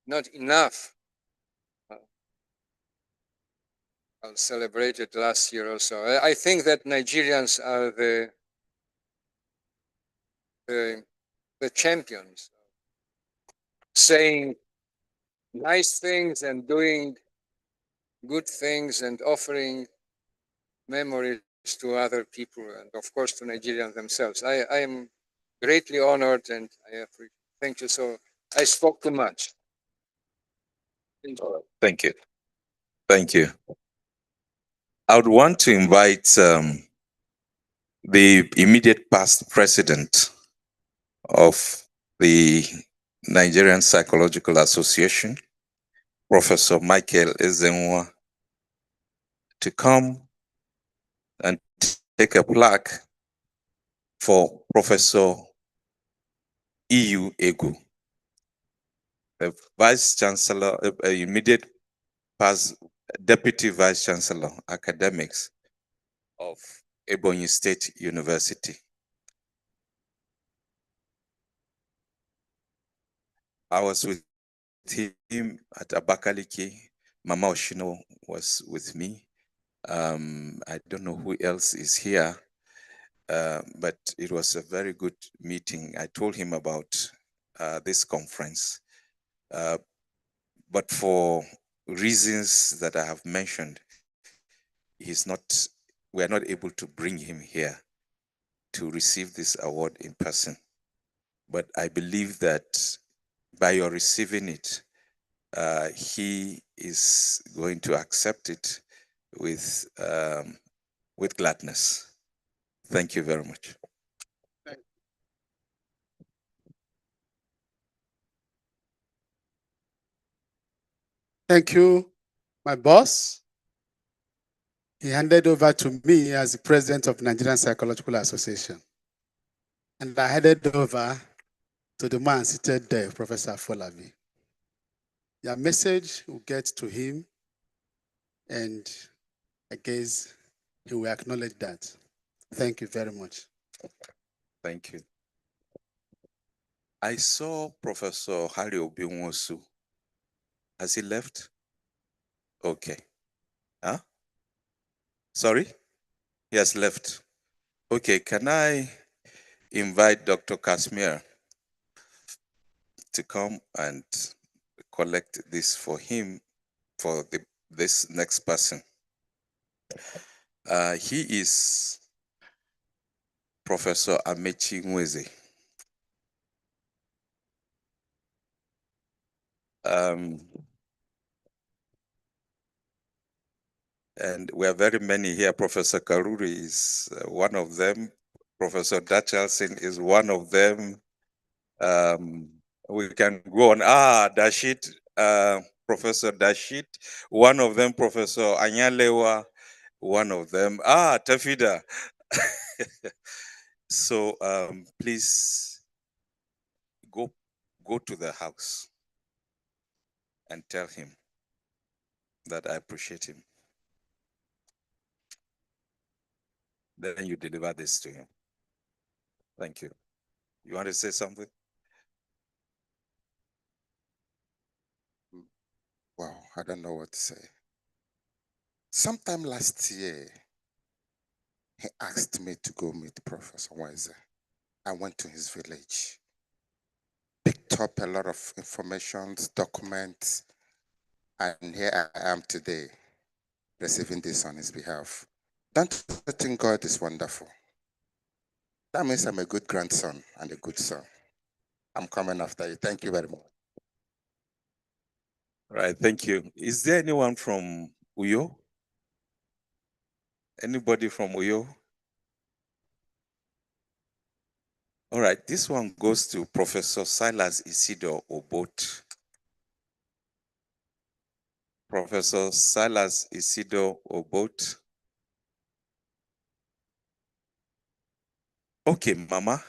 not enough. I'll celebrate it last year also. I think that Nigerians are the champions, saying nice things and doing good things and offering memories to other people and of course to Nigerians themselves. I am greatly honored and I appreciate. Thank you. So I spoke too much. Thank you. Thank you. I would want to invite the immediate past president of the Nigerian Psychological Association, Professor Michael Ezenwa, to come and take a plaque for Professor EU Egu, the Vice Chancellor, immediate past Deputy Vice Chancellor, Academics of Ebonyi State University. I was with him at Abakaliki. Mama Oshino was with me. I don't know who else is here, but it was a very good meeting. I told him about this conference, but for reasons that I have mentioned, we are not able to bring him here to receive this award in person. But I believe that by your receiving it, he is going to accept it with gladness. Thank you very much. Thank you, my boss. He handed over to me as the president of Nigerian Psychological Association. And I handed over to the man seated there, Professor Folabi. Your message will get to him, and I guess he will acknowledge that. Thank you very much. Thank you. I saw Professor Harry Obinwosu. Has he left? Okay. Huh? Sorry? He has left. Okay, can I invite Dr. Kashmir to come and collect this for him, for this next person? He is Professor Amechi Nweze. And we are very many here. Professor Karuri is one of them. Professor Dachalson is one of them. We can go on. Dashit, Professor Dashit, one of them. Professor Anyalewa, one of them. Tafida. So please go to the house and tell him that I appreciate him. Then you deliver this to him. Thank you. You want to say something? Wow, I don't know what to say. Sometime last year, he asked me to go meet Professor Weiser. I went to his village, picked up a lot of information, documents, and here I am today, receiving this on his behalf. Don't you think God is wonderful? That means I'm a good grandson and a good son. I'm coming after you. Thank you very much. Right, thank you. Is there anyone from Uyo? Anybody from Uyo? All right, this one goes to Professor Silas Isidore Obot. Professor Silas Isidore Obot. Okay, Mama.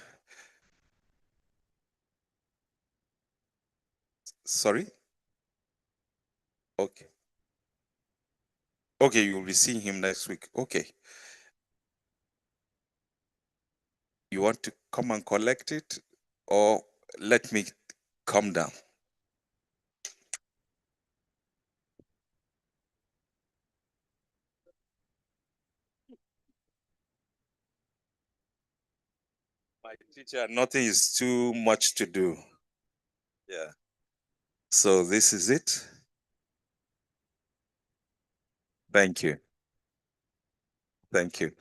Sorry? Okay. Okay, you'll be seeing him next week. Okay. You want to come and collect it, or let me come down? My teacher, nothing is too much to do. Yeah. So this is it. Thank you. Thank you.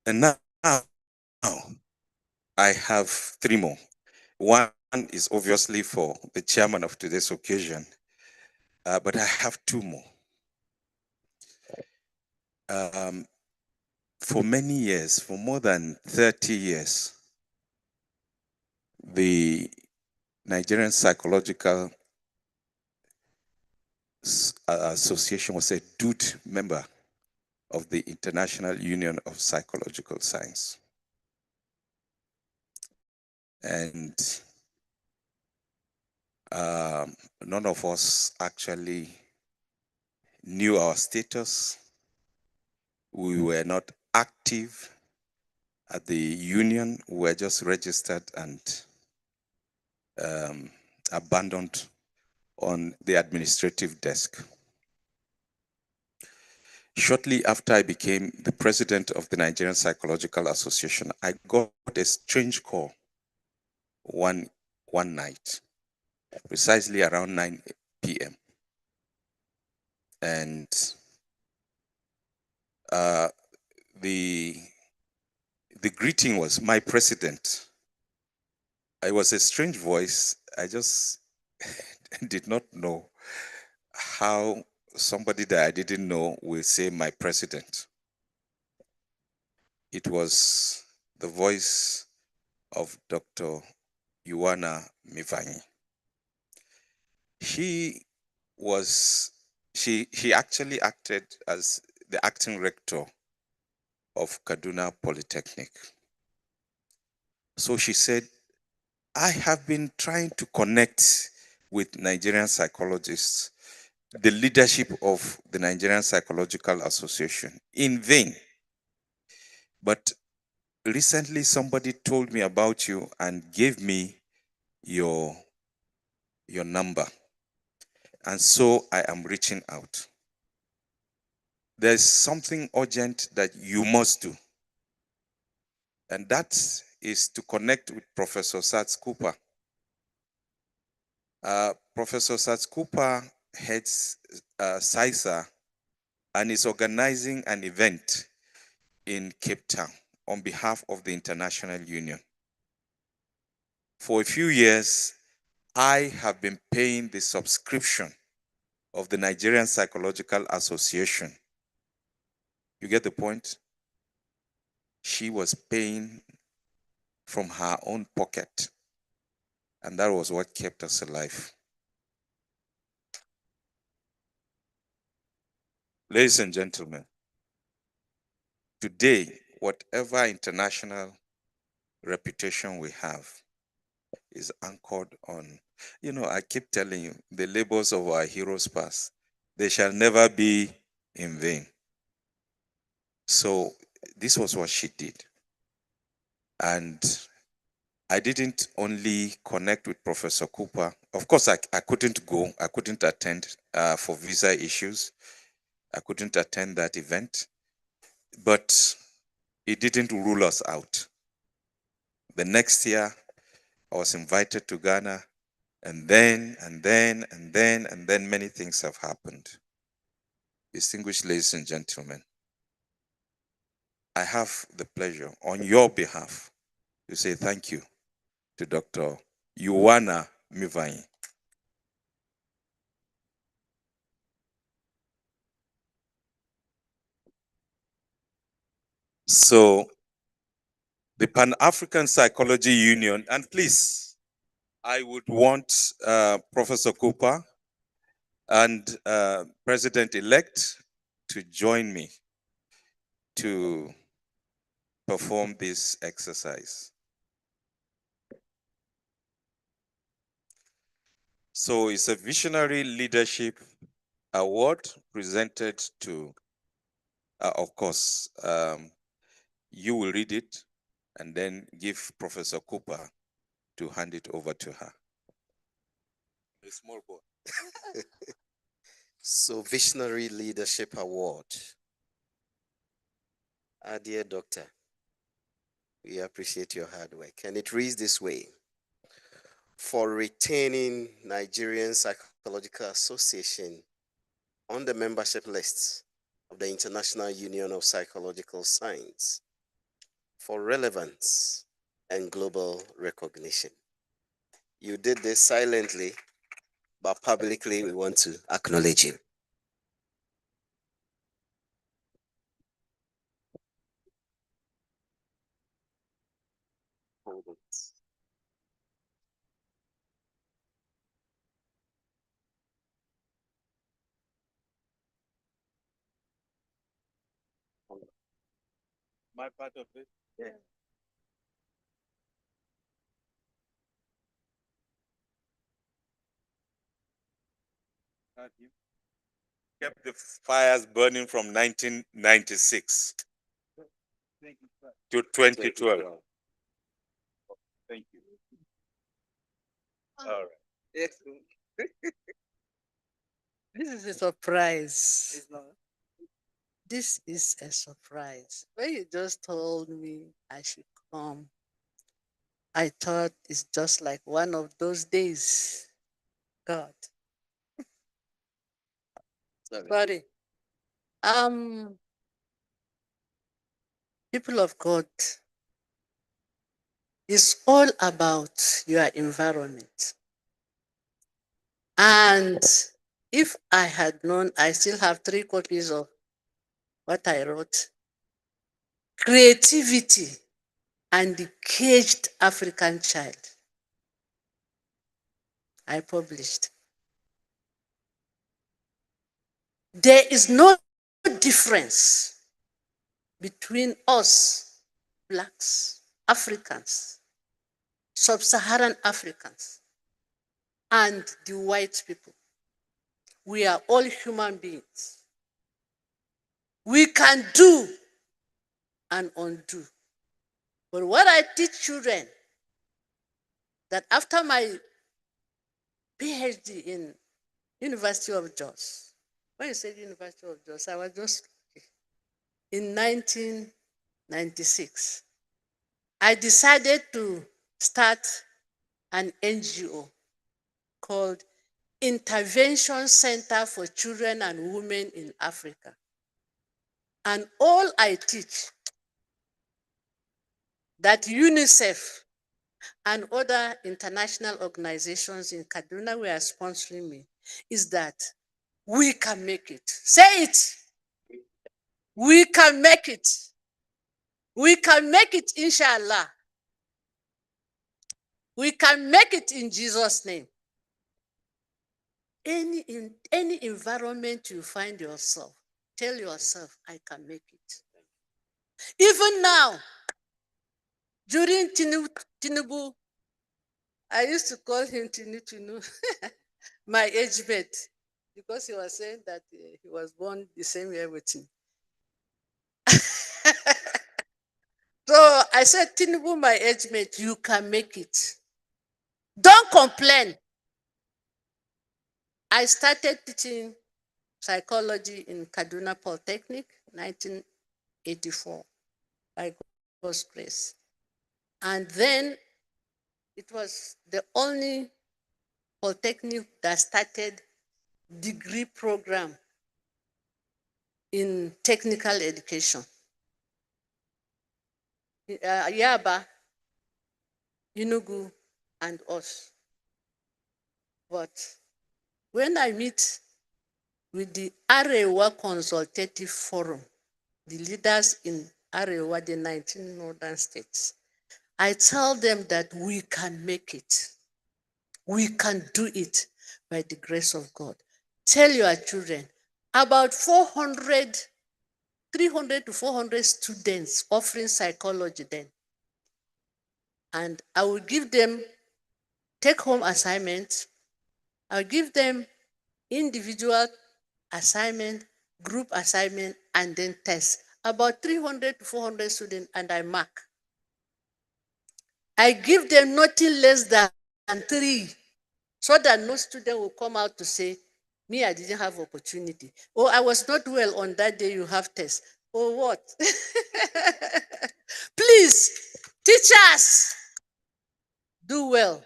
And now I have three more. One is obviously for the chairman of today's occasion, but I have two more. For many years, for more than 30 years, the Nigerian Psychological Association was a dude member of the International Union of Psychological Science. And none of us actually knew our status. We were not active at the union. We were just registered and abandoned on the administrative desk. Shortly after I became the president of the Nigerian Psychological Association, I got a strange call one night, precisely around 9 p.m. And the greeting was, "My president." It was a strange voice. I just did not know how somebody that I didn't know will say, "My president." It was the voice of Dr. Ioana Mivani. She actually acted as the acting rector of Kaduna Polytechnic. So she said, "I have been trying to connect with Nigerian psychologists, the leadership of the Nigerian Psychological Association, in vain. But recently somebody told me about you and gave me your number. And so I am reaching out. There's something urgent that you must do. And that is to connect with Professor Sats Cooper. Professor Sats Cooper heads CISA and is organizing an event in Cape Town on behalf of the International Union. For a few years, I have been paying the subscription of the Nigerian Psychological Association. You get the point? She was paying from her own pocket, and that was what kept us alive. Ladies and gentlemen, today, whatever international reputation we have is anchored on, I keep telling you, the labors of our heroes past, they shall never be in vain. So this was what she did. And I didn't only connect with Professor Cooper. Of course, I couldn't go. I couldn't attend for visa issues. I couldn't attend that event. But it didn't rule us out. The next year, I was invited to Ghana, and then many things have happened. Distinguished ladies and gentlemen, I have the pleasure on your behalf to say thank you to Dr. Ioana Mivani. So, the Pan-African Psychology Union, and please, I would want Professor Cooper and President-elect to join me to perform this exercise. So it's a Visionary Leadership Award presented to, of course, you will read it and then give Professor Cooper to hand it over to her. A small boy. So, Visionary Leadership Award. Our dear doctor, we appreciate your hard work. And it reads this way: for retaining Nigerian Psychological Association on the membership lists of the International Union of Psychological Science, for relevance and global recognition. You did this silently, but publicly we want to acknowledge you. Hold it. My part of it? Yeah. Kept the fires burning from 1996 to 2012. Thank you. All right. Yes. This is a surprise. This is a surprise. When you just told me I should come, I thought it's just like one of those days. God. Sorry. People of God, it's all about your environment. And if I had known, I still have 3 copies of what I wrote. Creativity and the caged African child. I published. There is no difference between us, blacks, Africans, sub-Saharan Africans, and the white people. We are all human beings. We can do and undo. But what I teach children, that after my PhD in University of Jos, when you said University of Jos, I was just in 1996. I decided to start an NGO called Intervention Center for Children and Women in Africa. And all I teach, that UNICEF and other international organizations in Kaduna were sponsoring me, is that we can make it. Say it. We can make it. We can make it, inshallah. We can make it in Jesus' name. In any environment you find yourself, tell yourself, I can make it. Even now, during Tinubu, I used to call him Tinu, my age mate, because he was saying that he was born the same year with me. So I said, Tinubu, my age mate, you can make it. Don't complain. I started teaching psychology in Kaduna Polytechnic, 1984, by God's grace. And then it was the only polytechnic that started degree program in technical education. Yaba, Inaugural, and us. But when I meet with the Arewa Consultative Forum, the leaders in Arewa, the 19 northern states, I tell them that we can make it. We can do it by the grace of God. Tell your children, about 300 to 400 students offering psychology then. And I will give them take-home assignments. I'll give them individual assignment, group assignment, and then tests. About 300 to 400 students, and I mark. I give them nothing less than 3, so that no student will come out to say, me, I didn't have opportunity. Or I was not well on that day you have test. Or what? Please, teachers, do well.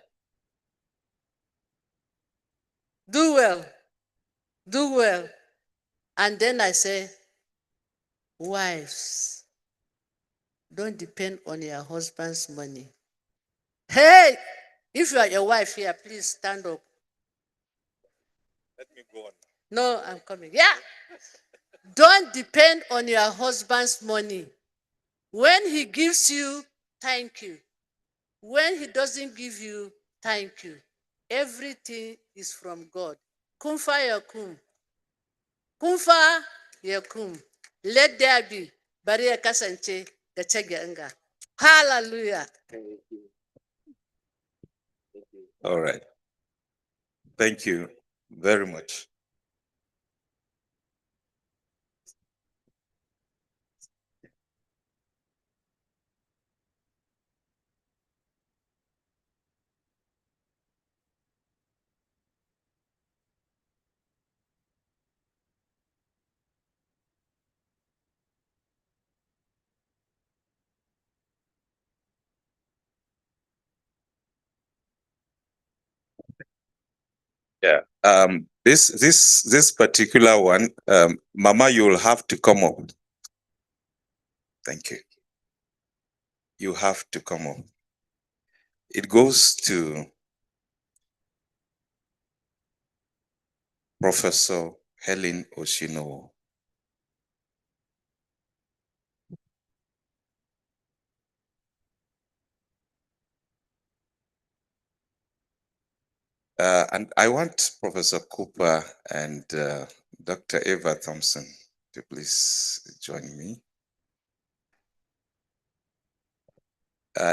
Do well. Do well. And then I say, wives, don't depend on your husband's money. Hey, if you are a wife here, please stand up. Let me go on. No, I'm coming. Yeah. Don't depend on your husband's money. When he gives you, thank you. When he doesn't give you, thank you. Everything is from God. Kun fa yakum. Kun fa yakum. Let there be. Bari ya kasance. Hallelujah. All right. Thank you very much. Yeah. This particular one, Mama, you'll have to come up. Thank you. You have to come up. It goes to Professor Helen Oshino. And I want Professor Cooper and Dr. Eva Thompson to please join me.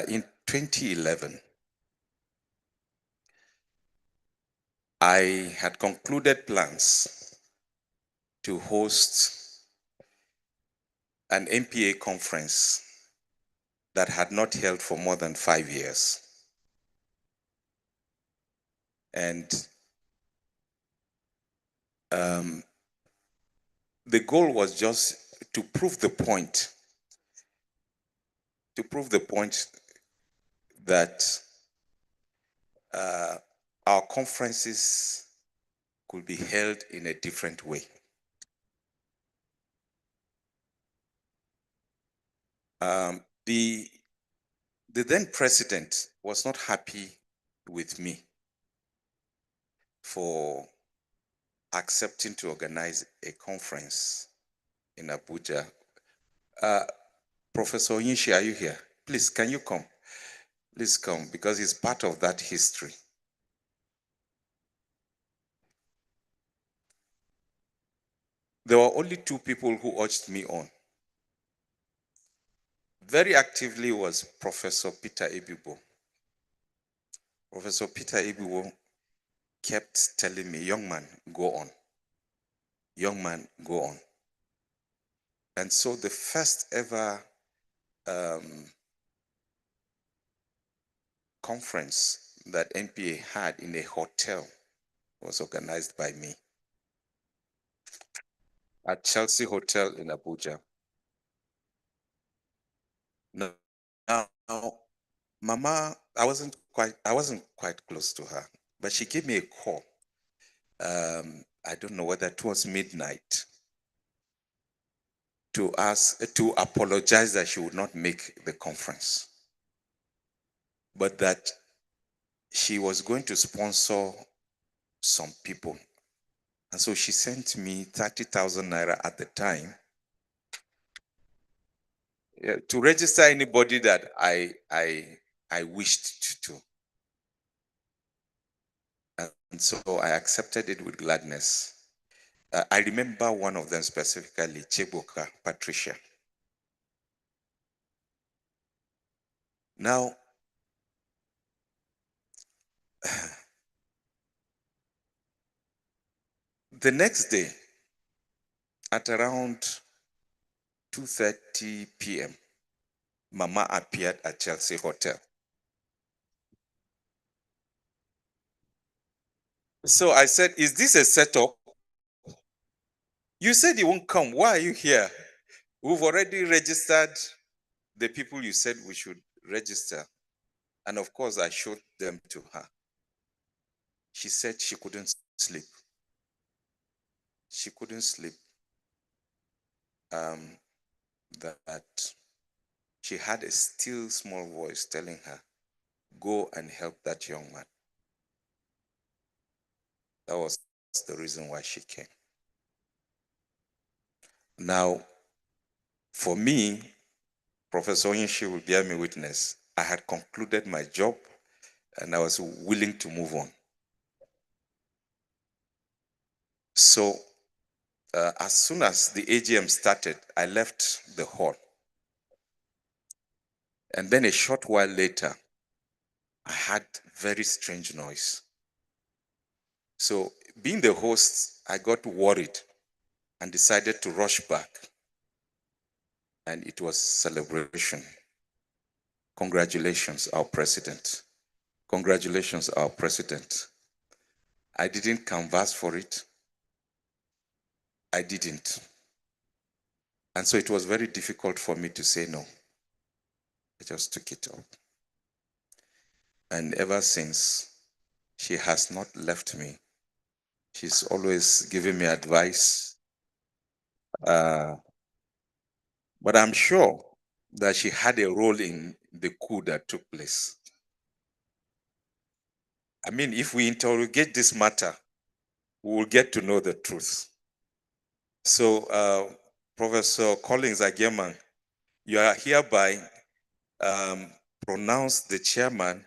In 2011, I had concluded plans to host an MPA conference that had not held for more than 5 years. And the goal was just to prove the point that our conferences could be held in a different way. The then president was not happy with me for accepting to organize a conference in Abuja. Professor Onyishi, are you here? Please, can you come? Please come, because it's part of that history. There were only two people who urged me on. Very actively was Professor Peter Ebibo. Professor Peter Ebibo kept telling me, young man, go on. Young man, go on. And so the first ever conference that MPA had in a hotel was organized by me at Chelsea Hotel in Abuja. Now, Mama, I wasn't quite close to her, but she gave me a call. I don't know whether it was midnight, to apologize that she would not make the conference, but that she was going to sponsor some people. And so she sent me 30,000 naira at the time, to register anybody that I wished to. And so I accepted it with gladness. I remember one of them specifically, Cheboka Patricia. Now, the next day, at around 2:30 p.m., Mama appeared at Chelsea Hotel. So I said, is this a setup? You said you won't come. Why are you here? We've already registered the people you said we should register. And of course, I showed them to her. She said she couldn't sleep. She couldn't sleep. That she had a still small voice telling her, go and help that young man. That was the reason why she came. Now, for me, Professor Onyishi will bear me witness. I had concluded my job and I was willing to move on. So, as soon as the AGM started, I left the hall. And then a short while later, I had very strange noise. So being the host, I got worried and decided to rush back. And it was celebration. Congratulations, our president. Congratulations, our president. I didn't canvass for it. I didn't. And so it was very difficult for me to say no. I just took it up. And ever since, she has not left me. She's always giving me advice. But I'm sure that she had a role in the coup that took place. I mean, if we interrogate this matter, we will get to know the truth. So, Professor Collins Ageman, you are hereby pronounced the chairman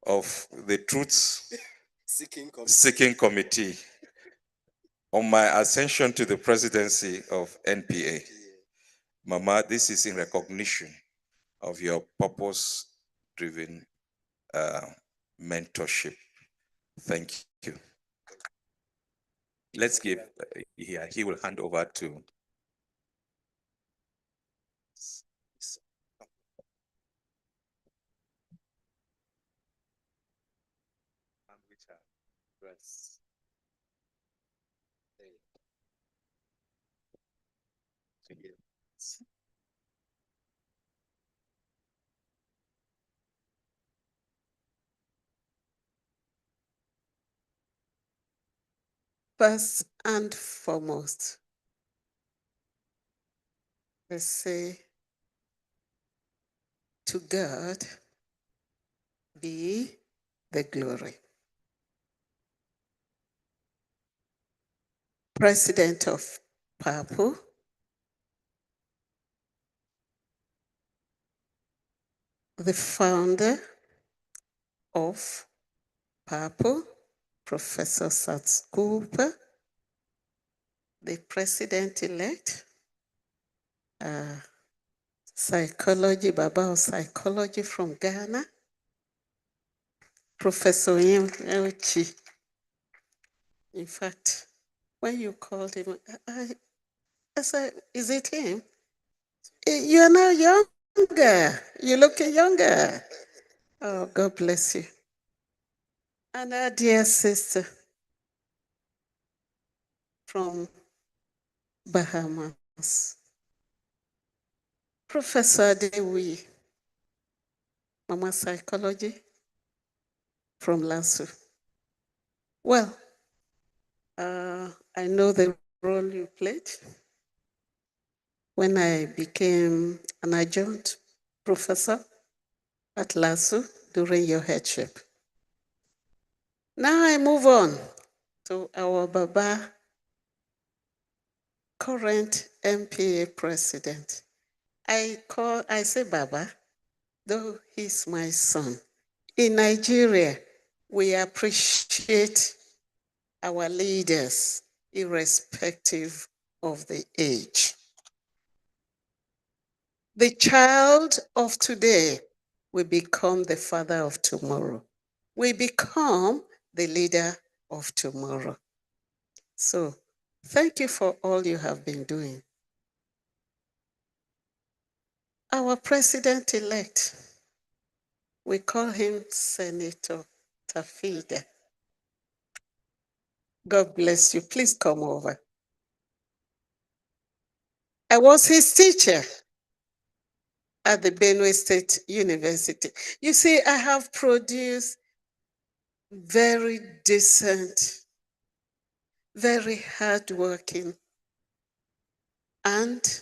of the Truth Seeking Committee on my ascension to the presidency of NPA. Mama, this is in recognition of your purpose-driven mentorship. Thank you. Let's give, he will hand over to First and foremost, let's say, to God be the glory. President of PAPU, the founder of PAPU, Professor Satsukupa, the president-elect, psychology, Baba of psychology from Ghana, Professor Yemchi. In fact, when you called him, I said, is it him? You are now younger. You're looking younger. Oh, God bless you. And our dear sister from Bahamas, Professor Dewi, Mama Psychology from LASU. Well, I know the role you played when I became an adjunct professor at LASU during your headship. Now I move on to our Baba, current MPA president. I say Baba, though he's my son. In Nigeria, we appreciate our leaders irrespective of the age. The child of today will become the father of tomorrow. We become the leader of tomorrow. So thank you for all you have been doing. Our president-elect, we call him Senator Tafida. God bless you. Please come over. I was his teacher at the Benue State University. You see, I have produced very decent, very hardworking, and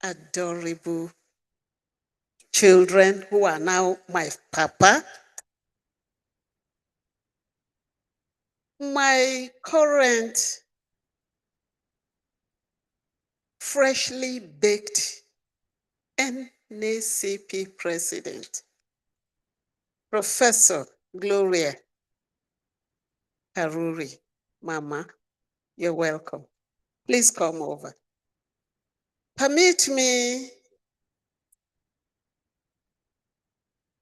adorable children who are now my papa. My current freshly baked NACP president, Professor Gloria Haruri. Mama, you're welcome. Please come over. Permit me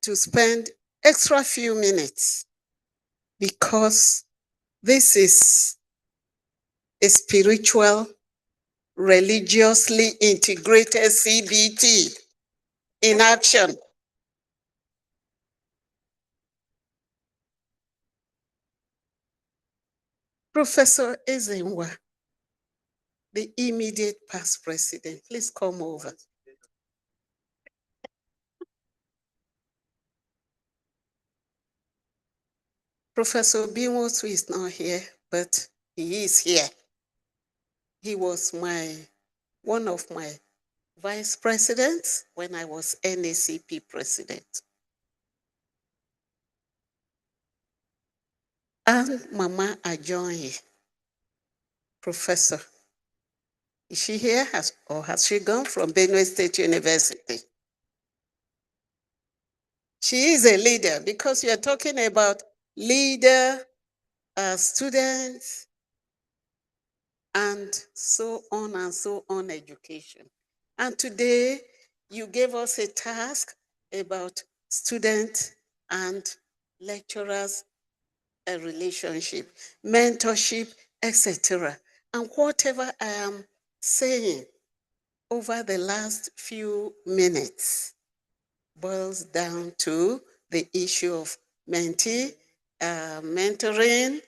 to spend extra few minutes because this is a spiritual, religiously integrated CBT in action. Professor Ezenwa, the immediate past president, please come over. Professor Bimosu is not here, but he is here. He was one of my vice presidents when I was NACP president. And Mama Ajoyi, professor. Is she here or has she gone from Benue State University? She is a leader because you're talking about leader, students, and so on education. And today you gave us a task about student and lecturers, a relationship, mentorship, etc. And whatever I am saying over the last few minutes boils down to the issue of mentee, mentoring,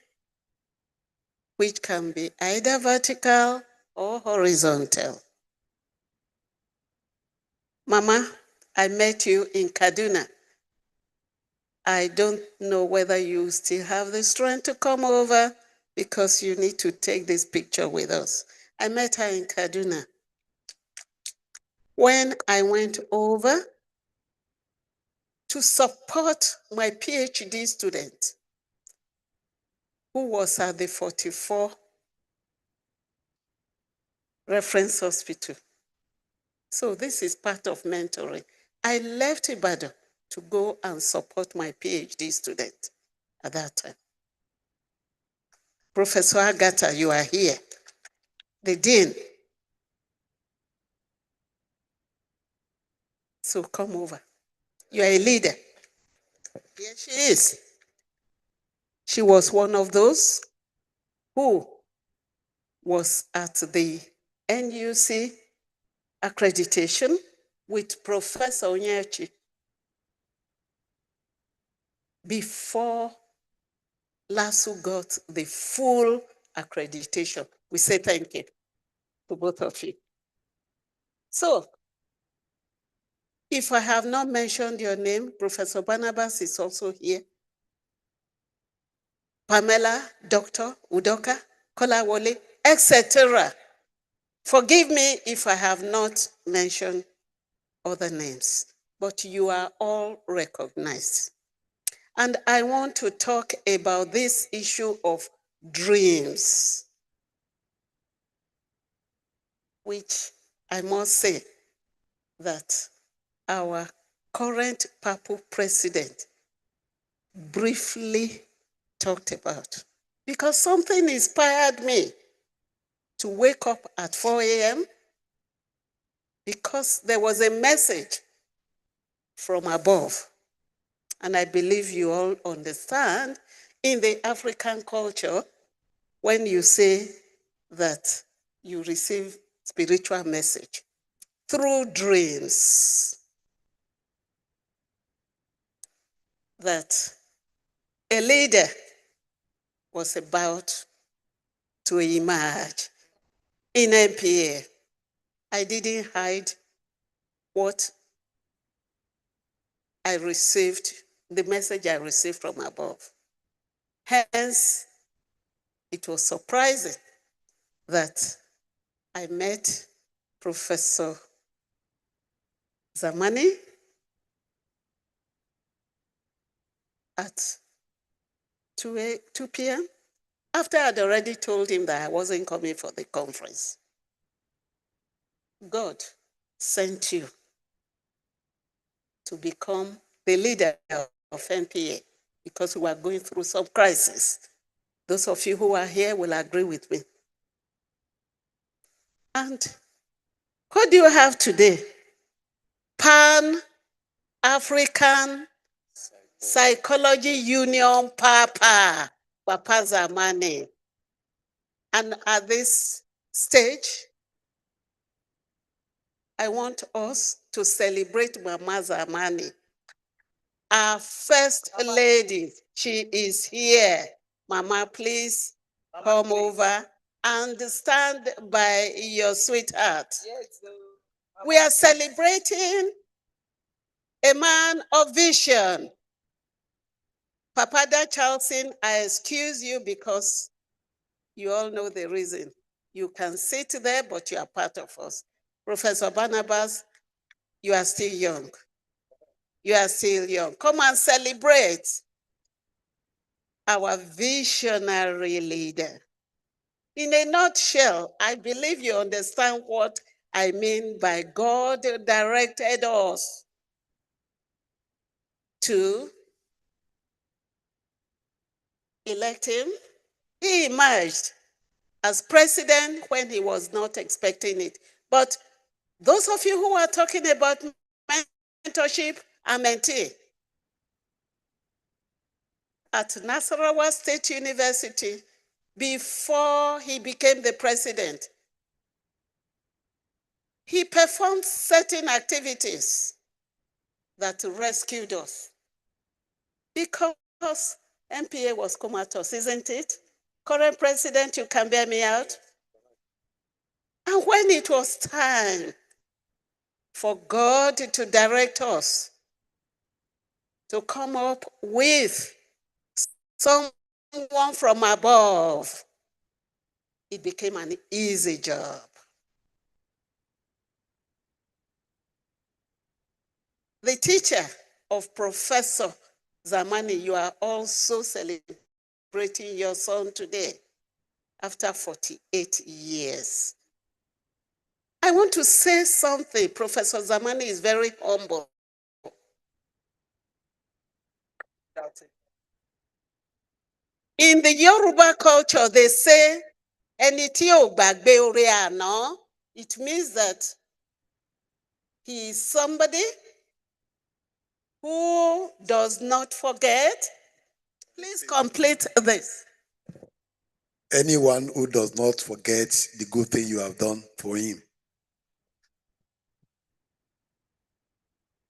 which can be either vertical or horizontal. Mama, I met you in Kaduna. I don't know whether you still have the strength to come over because you need to take this picture with us. I met her in Kaduna. When I went over to support my PhD student who was at the 44 reference hospital. So this is part of mentoring. I left Ibadan to go and support my PhD student at that time. Professor Agatha, you are here. The dean. So come over. You are a leader. Here she is. She was one of those who was at the NUC accreditation with Professor Onyechi before LASU got the full accreditation. We say thank you to both of you. So, if I have not mentioned your name, Professor Barnabas is also here. Pamela, Dr. Udoka, Kolawole, etc. Forgive me if I have not mentioned other names, but you are all recognized. And I want to talk about this issue of dreams, which I must say that our current purple president briefly talked about. Because something inspired me to wake up at 4 a.m. because there was a message from above. And I believe you all understand in the African culture, when you say that you receive spiritual message through dreams, that a leader was about to emerge in MPA. I didn't hide what I received, the message I received from above. Hence, it was surprising that I met Professor Zamani at 2 p.m. after I'd already told him that I wasn't coming for the conference. God sent you to become the leader of NPA because we are going through some crisis. Those of you who are here will agree with me. And what do you have today? Pan-African Psychology Union Papa Zamani. And at this stage, I want us to celebrate Mama Zamani, our first lady. She is here. Mama, please come over and stand by your sweetheart. We are celebrating a man of vision. Papada Charlson, I excuse you because you all know the reason. You can sit there, but you are part of us. Professor Barnabas, you are still young. You are still young. Come and celebrate our visionary leader. In a nutshell, I believe you understand what I mean by God directed us to elect him. He emerged as president when he was not expecting it. But those of you who are talking about mentorship and mentee, at Nasarawa State University, before he became the president, he performed certain activities that rescued us. Because MPA was comatose, isn't it? Current president, you can bear me out. And when it was time for God to direct us to come up with someone from above, it became an easy job. The teacher of Professor Zamani, you are also celebrating your son today after 48 years. I want to say something. Professor Zamani is very humble. In the Yoruba culture, they say, "Ẹni tí ò gbàgbé oore àná." It means that he is somebody who does not forget. Please complete this. Anyone who does not forget the good thing you have done for him.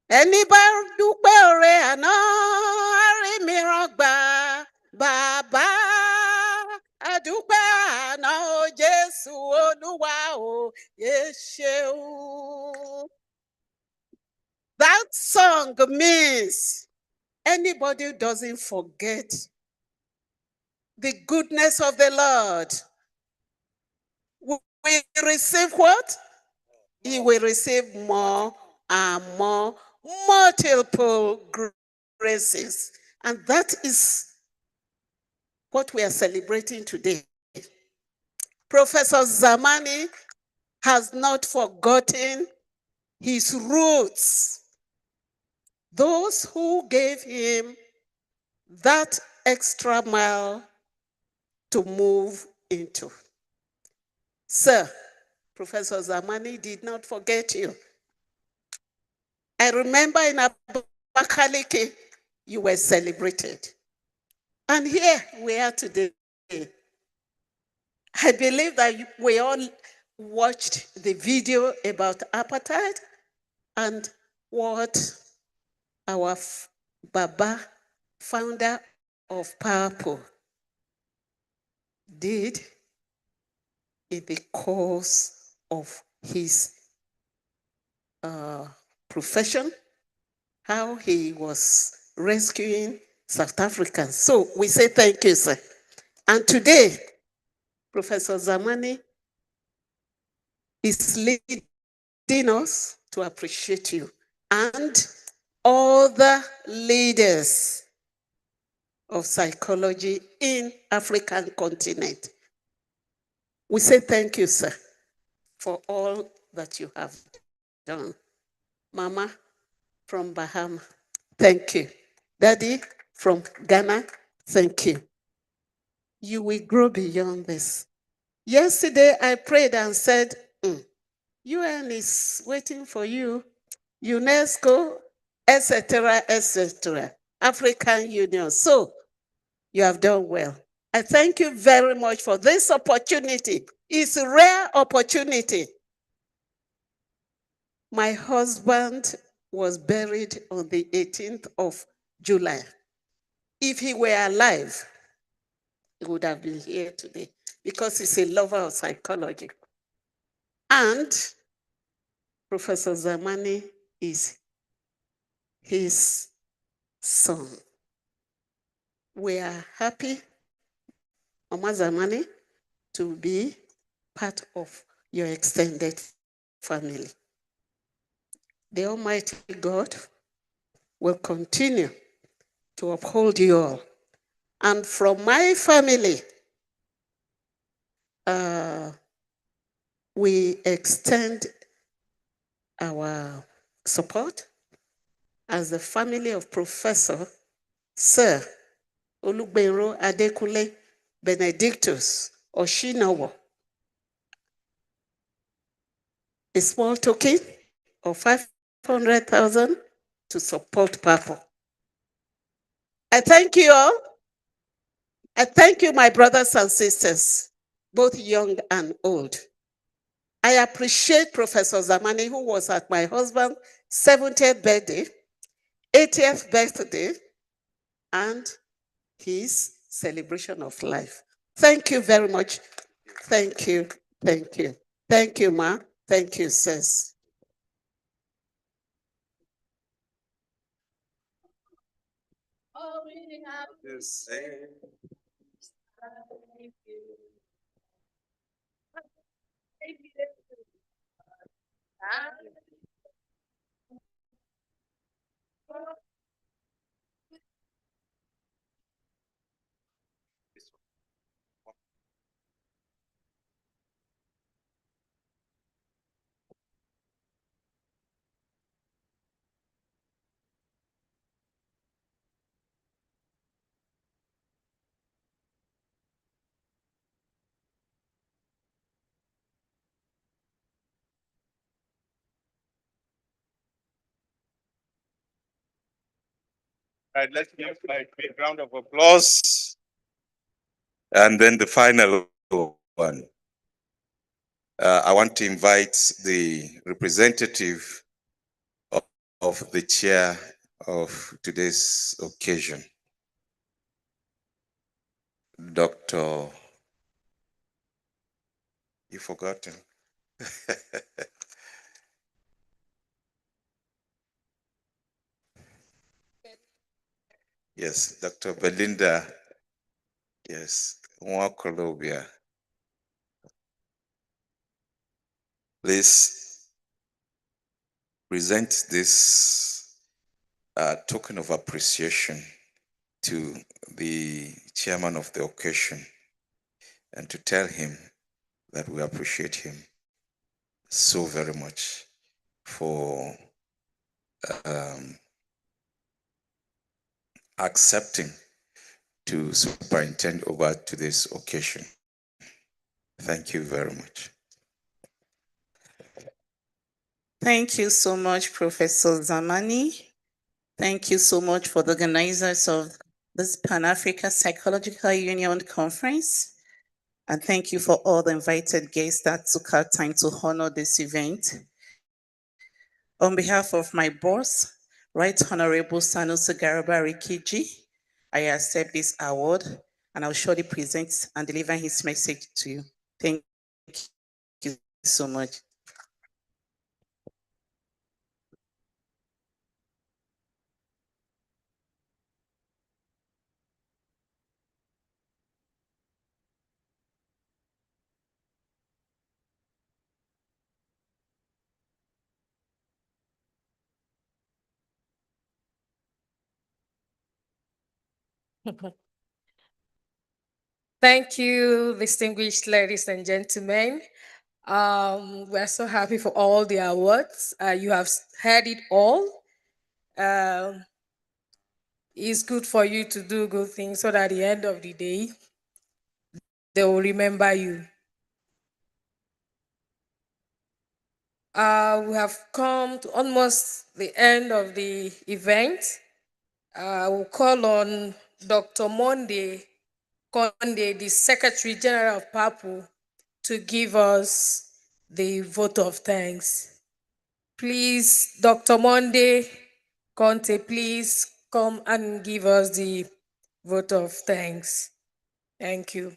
Ẹni bá dúpẹ́ oore àná, á rí mìíràn gbà. Bàbá àdúpẹ́ àná o, Jésù Olúwa o, ẹ ṣeun. That song means anybody who doesn't forget the goodness of the Lord will receive what? He will receive more and more multiple graces. And that is what we are celebrating today. Professor Zamani has not forgotten his roots. Those who gave him that extra mile to move into. Sir, Professor Zamani did not forget you. I remember in Abakaliki, you were celebrated. And here we are today. I believe that we all watched the video about apartheid and what our Baba, founder of PAPO, did in the course of his profession, how he was rescuing South Africans. So we say thank you, sir. And today, Professor Zamani is leading us to appreciate you and all the leaders of psychology in African continent. We say thank you, sir, for all that you have done. Mama from Bahama, thank you. Daddy from Ghana, thank you. You will grow beyond this. Yesterday, I prayed and said, UN is waiting for you, UNESCO, etc., etc. African Union. So you have done well. I thank you very much for this opportunity. It's a rare opportunity. My husband was buried on the 18th of July. If he were alive, he would have been here today because he's a lover of psychology. And Professor Zamani is his son. We are happy, Mama Zamani, to be part of your extended family. The Almighty God will continue to uphold you all. And from my family, we extend our support as the family of Professor Sir Olugbenro Adekunle Benedictus Oshinowo. A small token of 500,000 to support Purple. I thank you all. I thank you, my brothers and sisters, both young and old. I appreciate Professor Zamani, who was at my husband's 70th birthday, 80th birthday, and his celebration of life. Thank you very much. Thank you. Thank you. Thank you, Ma. Thank you, sis. Right, let's give a big round of applause. And then the final one. I want to invite the representative of the chair of today's occasion, Dr. You forgotten. Yes, Dr. Belinda. Yes, Colombia. Please present this token of appreciation to the chairman of the occasion and to tell him that we appreciate him so very much for accepting to superintend over to this occasion. Thank you very much. Thank you so much, Professor Zamani. Thank you so much for the organizers of this Pan-Africa Psychological Union Conference. And thank you for all the invited guests that took our time to honor this event. On behalf of my boss, Right Honorable Sanusi Garaba Rikiji, I accept this award and I'll surely present and deliver his message to you. Thank you so much. Thank you, distinguished ladies and gentlemen. We're so happy for all the awards. You have heard it all. It's good for you to do good things so that at the end of the day, they will remember you. We have come to almost the end of the event. I will call on Dr. Monde Konde, the Secretary General of PAPU, to give us the vote of thanks. Please, Dr. Monde Conte, please come and give us the vote of thanks. Thank you.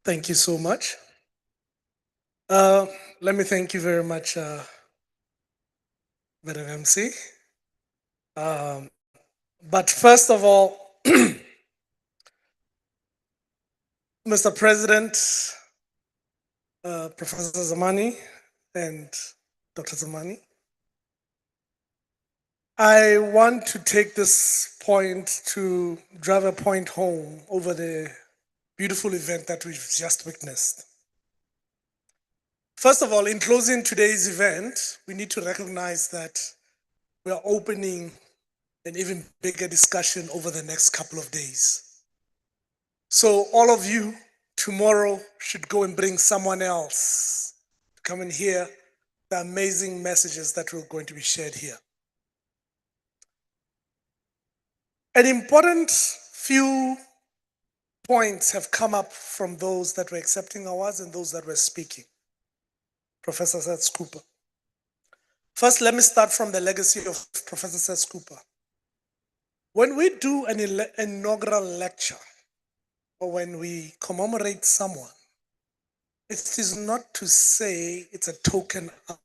Thank you so much. Let me thank you very much, Madam MC. But first of all, Mr. President, Professor Zamani and Dr. Zamani, I want to take this point to drive a point home over the beautiful event that we've just witnessed. First of all, in closing today's event, we need to recognize that we are opening an even bigger discussion over the next couple of days. So all of you tomorrow should go and bring someone else to come and hear the amazing messages that are going to be shared here. An important few points have come up from those that were accepting awards and those that were speaking. Professor Seth Cooper. First, let me start from the legacy of Professor Seth Cooper. When we do an inaugural lecture, or when we commemorate someone, it is not to say it's a token of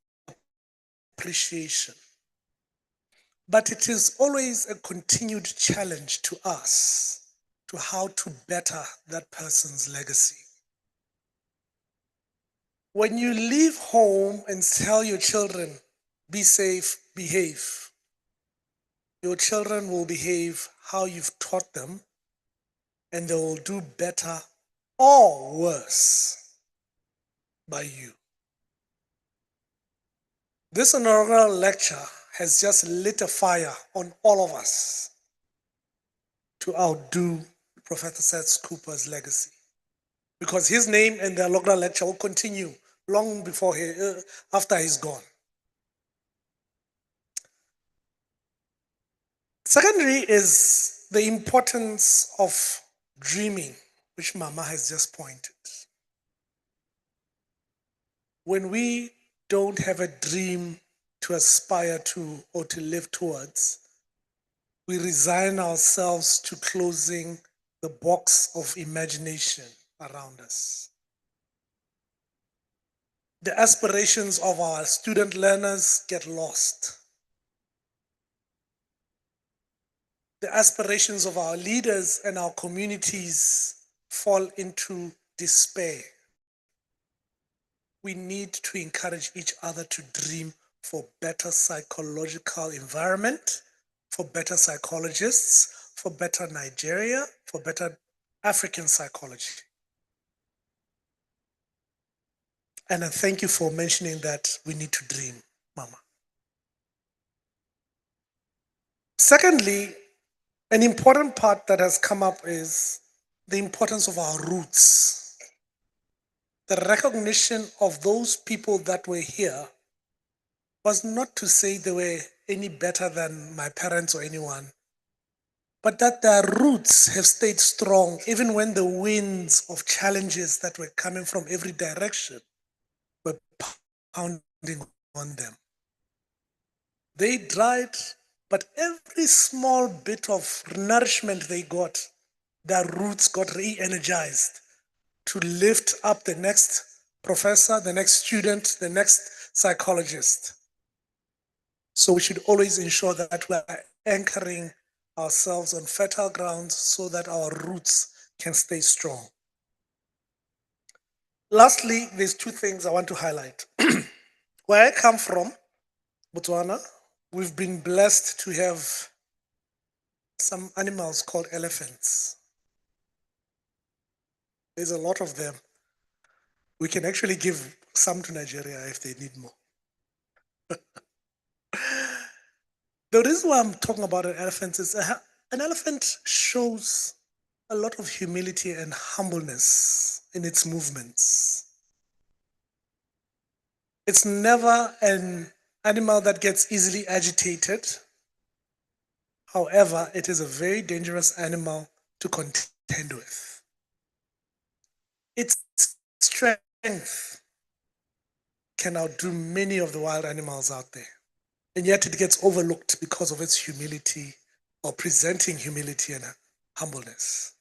appreciation, but it is always a continued challenge to us to how to better that person's legacy. When you leave home and tell your children, be safe, behave, your children will behave how you've taught them, and they will do better or worse by you. This inaugural lecture has just lit a fire on all of us to outdo Professor Seth Cooper's legacy, because his name and the inaugural lecture will continue long before after he's gone. Secondary is the importance of dreaming, which Mama has just pointed. When we don't have a dream to aspire to or to live towards, we resign ourselves to closing the box of imagination around us. The aspirations of our student learners get lost. The aspirations of our leaders and our communities fall into despair. We need to encourage each other to dream for better psychological environment, for better psychologists, for better Nigeria, for better African psychology. And I thank you for mentioning that we need to dream, Mama. Secondly, an important part that has come up is the importance of our roots. The recognition of those people that were here was not to say they were any better than my parents or anyone, but that their roots have stayed strong even when the winds of challenges that were coming from every direction were pounding on them. They dried, but every small bit of nourishment they got, their roots got re-energized to lift up the next professor, the next student, the next psychologist. So we should always ensure that we are anchoring ourselves on fertile grounds so that our roots can stay strong. Lastly, there's two things I want to highlight. Where I come from, Botswana, we've been blessed to have some animals called elephants. There's a lot of them. We can actually give some to Nigeria if they need more. The reason why I'm talking about an elephant is an elephant shows a lot of humility and humbleness in its movements. It's never an animal that gets easily agitated. However, it is a very dangerous animal to contend with. Its strength can outdo many of the wild animals out there. And yet it gets overlooked because of its humility or presenting humility and humbleness.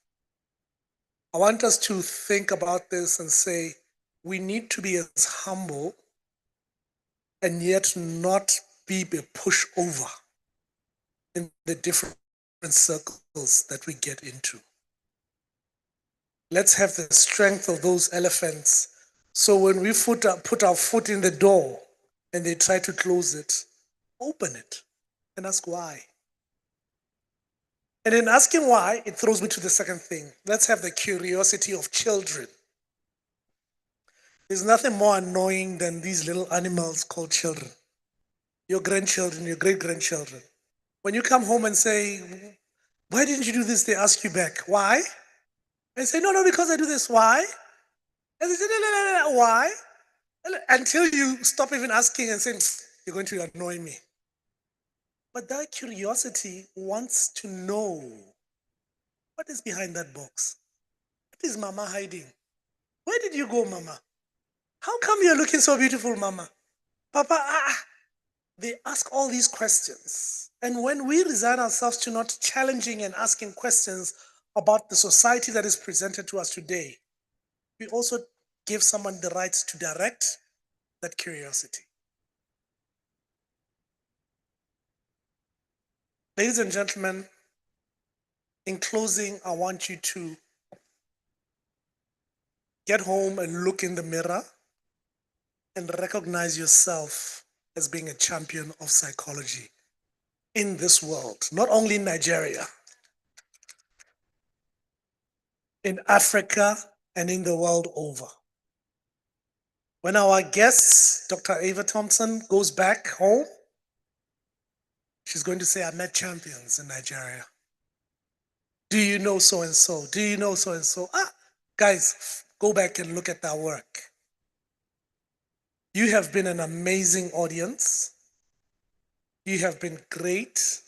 I want us to think about this and say, we need to be as humble and yet not be a pushover in the different circles that we get into. Let's have the strength of those elephants. So when we put our foot in the door and they try to close it, open it and ask why. And in asking why, it throws me to the second thing. Let's have the curiosity of children. There's nothing more annoying than these little animals called children. Your grandchildren, your great-grandchildren. When you come home and say, why didn't you do this? They ask you back, why? And say, no, because I do this. Why? And they say, no, why? Until you stop even asking and saying, you're going to annoy me. But that curiosity wants to know what is behind that box. What is Mama hiding? Where did you go, Mama? How come you're looking so beautiful, Mama? Papa, They ask all these questions. And when we resign ourselves to not challenging and asking questions about the society that is presented to us today, we also give someone the right to direct that curiosity. Ladies and gentlemen, in closing, I want you to get home and look in the mirror and recognize yourself as being a champion of psychology in this world, not only in Nigeria, in Africa, and in the world over. When our guest, Dr. Ava Thompson, goes back home, she's going to say, I met champions in Nigeria. Do you know so-and-so? Do you know so-and-so? Guys, go back and look at that work. You have been an amazing audience. You have been great.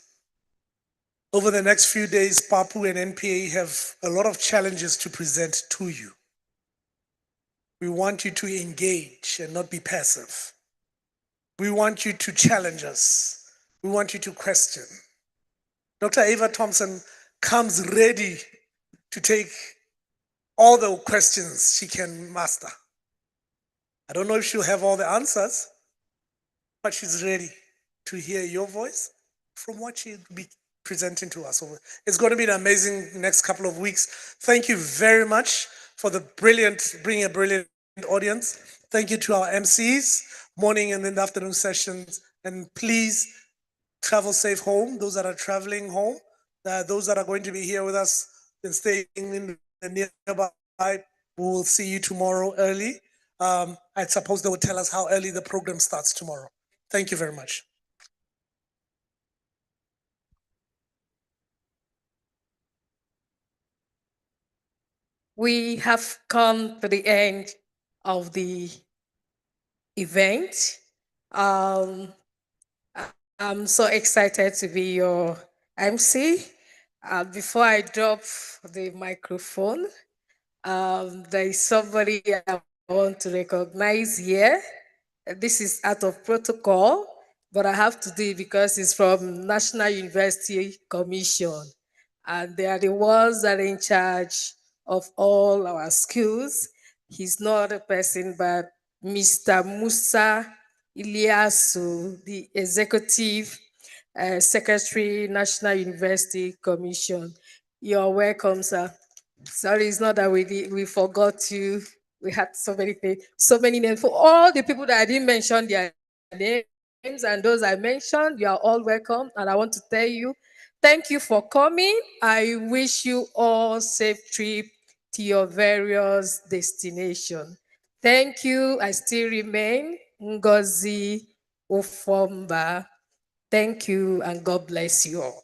Over the next few days, PAPU and NPA have a lot of challenges to present to you. We want you to engage and not be passive. We want you to challenge us. We want you to question. Dr. Ava Thompson comes ready to take all the questions she can master. I don't know if she'll have all the answers, but she's ready to hear your voice from what she'll be presenting to us. So it's going to be an amazing next couple of weeks. Thank you very much for bringing a brilliant audience. Thank you to our MCs, morning and then the afternoon sessions. And please travel safe home, those that are traveling home. Those that are going to be here with us and staying in the nearby, we will see you tomorrow early. I suppose they will tell us how early the program starts tomorrow. Thank you very much. We have come to the end of the event. I'm so excited to be your MC. Before I drop the microphone, there is somebody I want to recognize here. This is out of protocol, but I have to do it because it's from National University Commission. And they are the ones that are in charge of all our schools. He's not a person, but Mr. Musa Iliasu, the Executive Secretary, National University Commission. You're welcome, sir. Sorry, it's not that we forgot you. We had so many things, so many names. For all the people that I didn't mention their names and those I mentioned, you are all welcome. And I want to tell you, thank you for coming. I wish you all safe trip to your various destination. Thank you. I still remain Ngozi Ufomba. Thank you and God bless you all.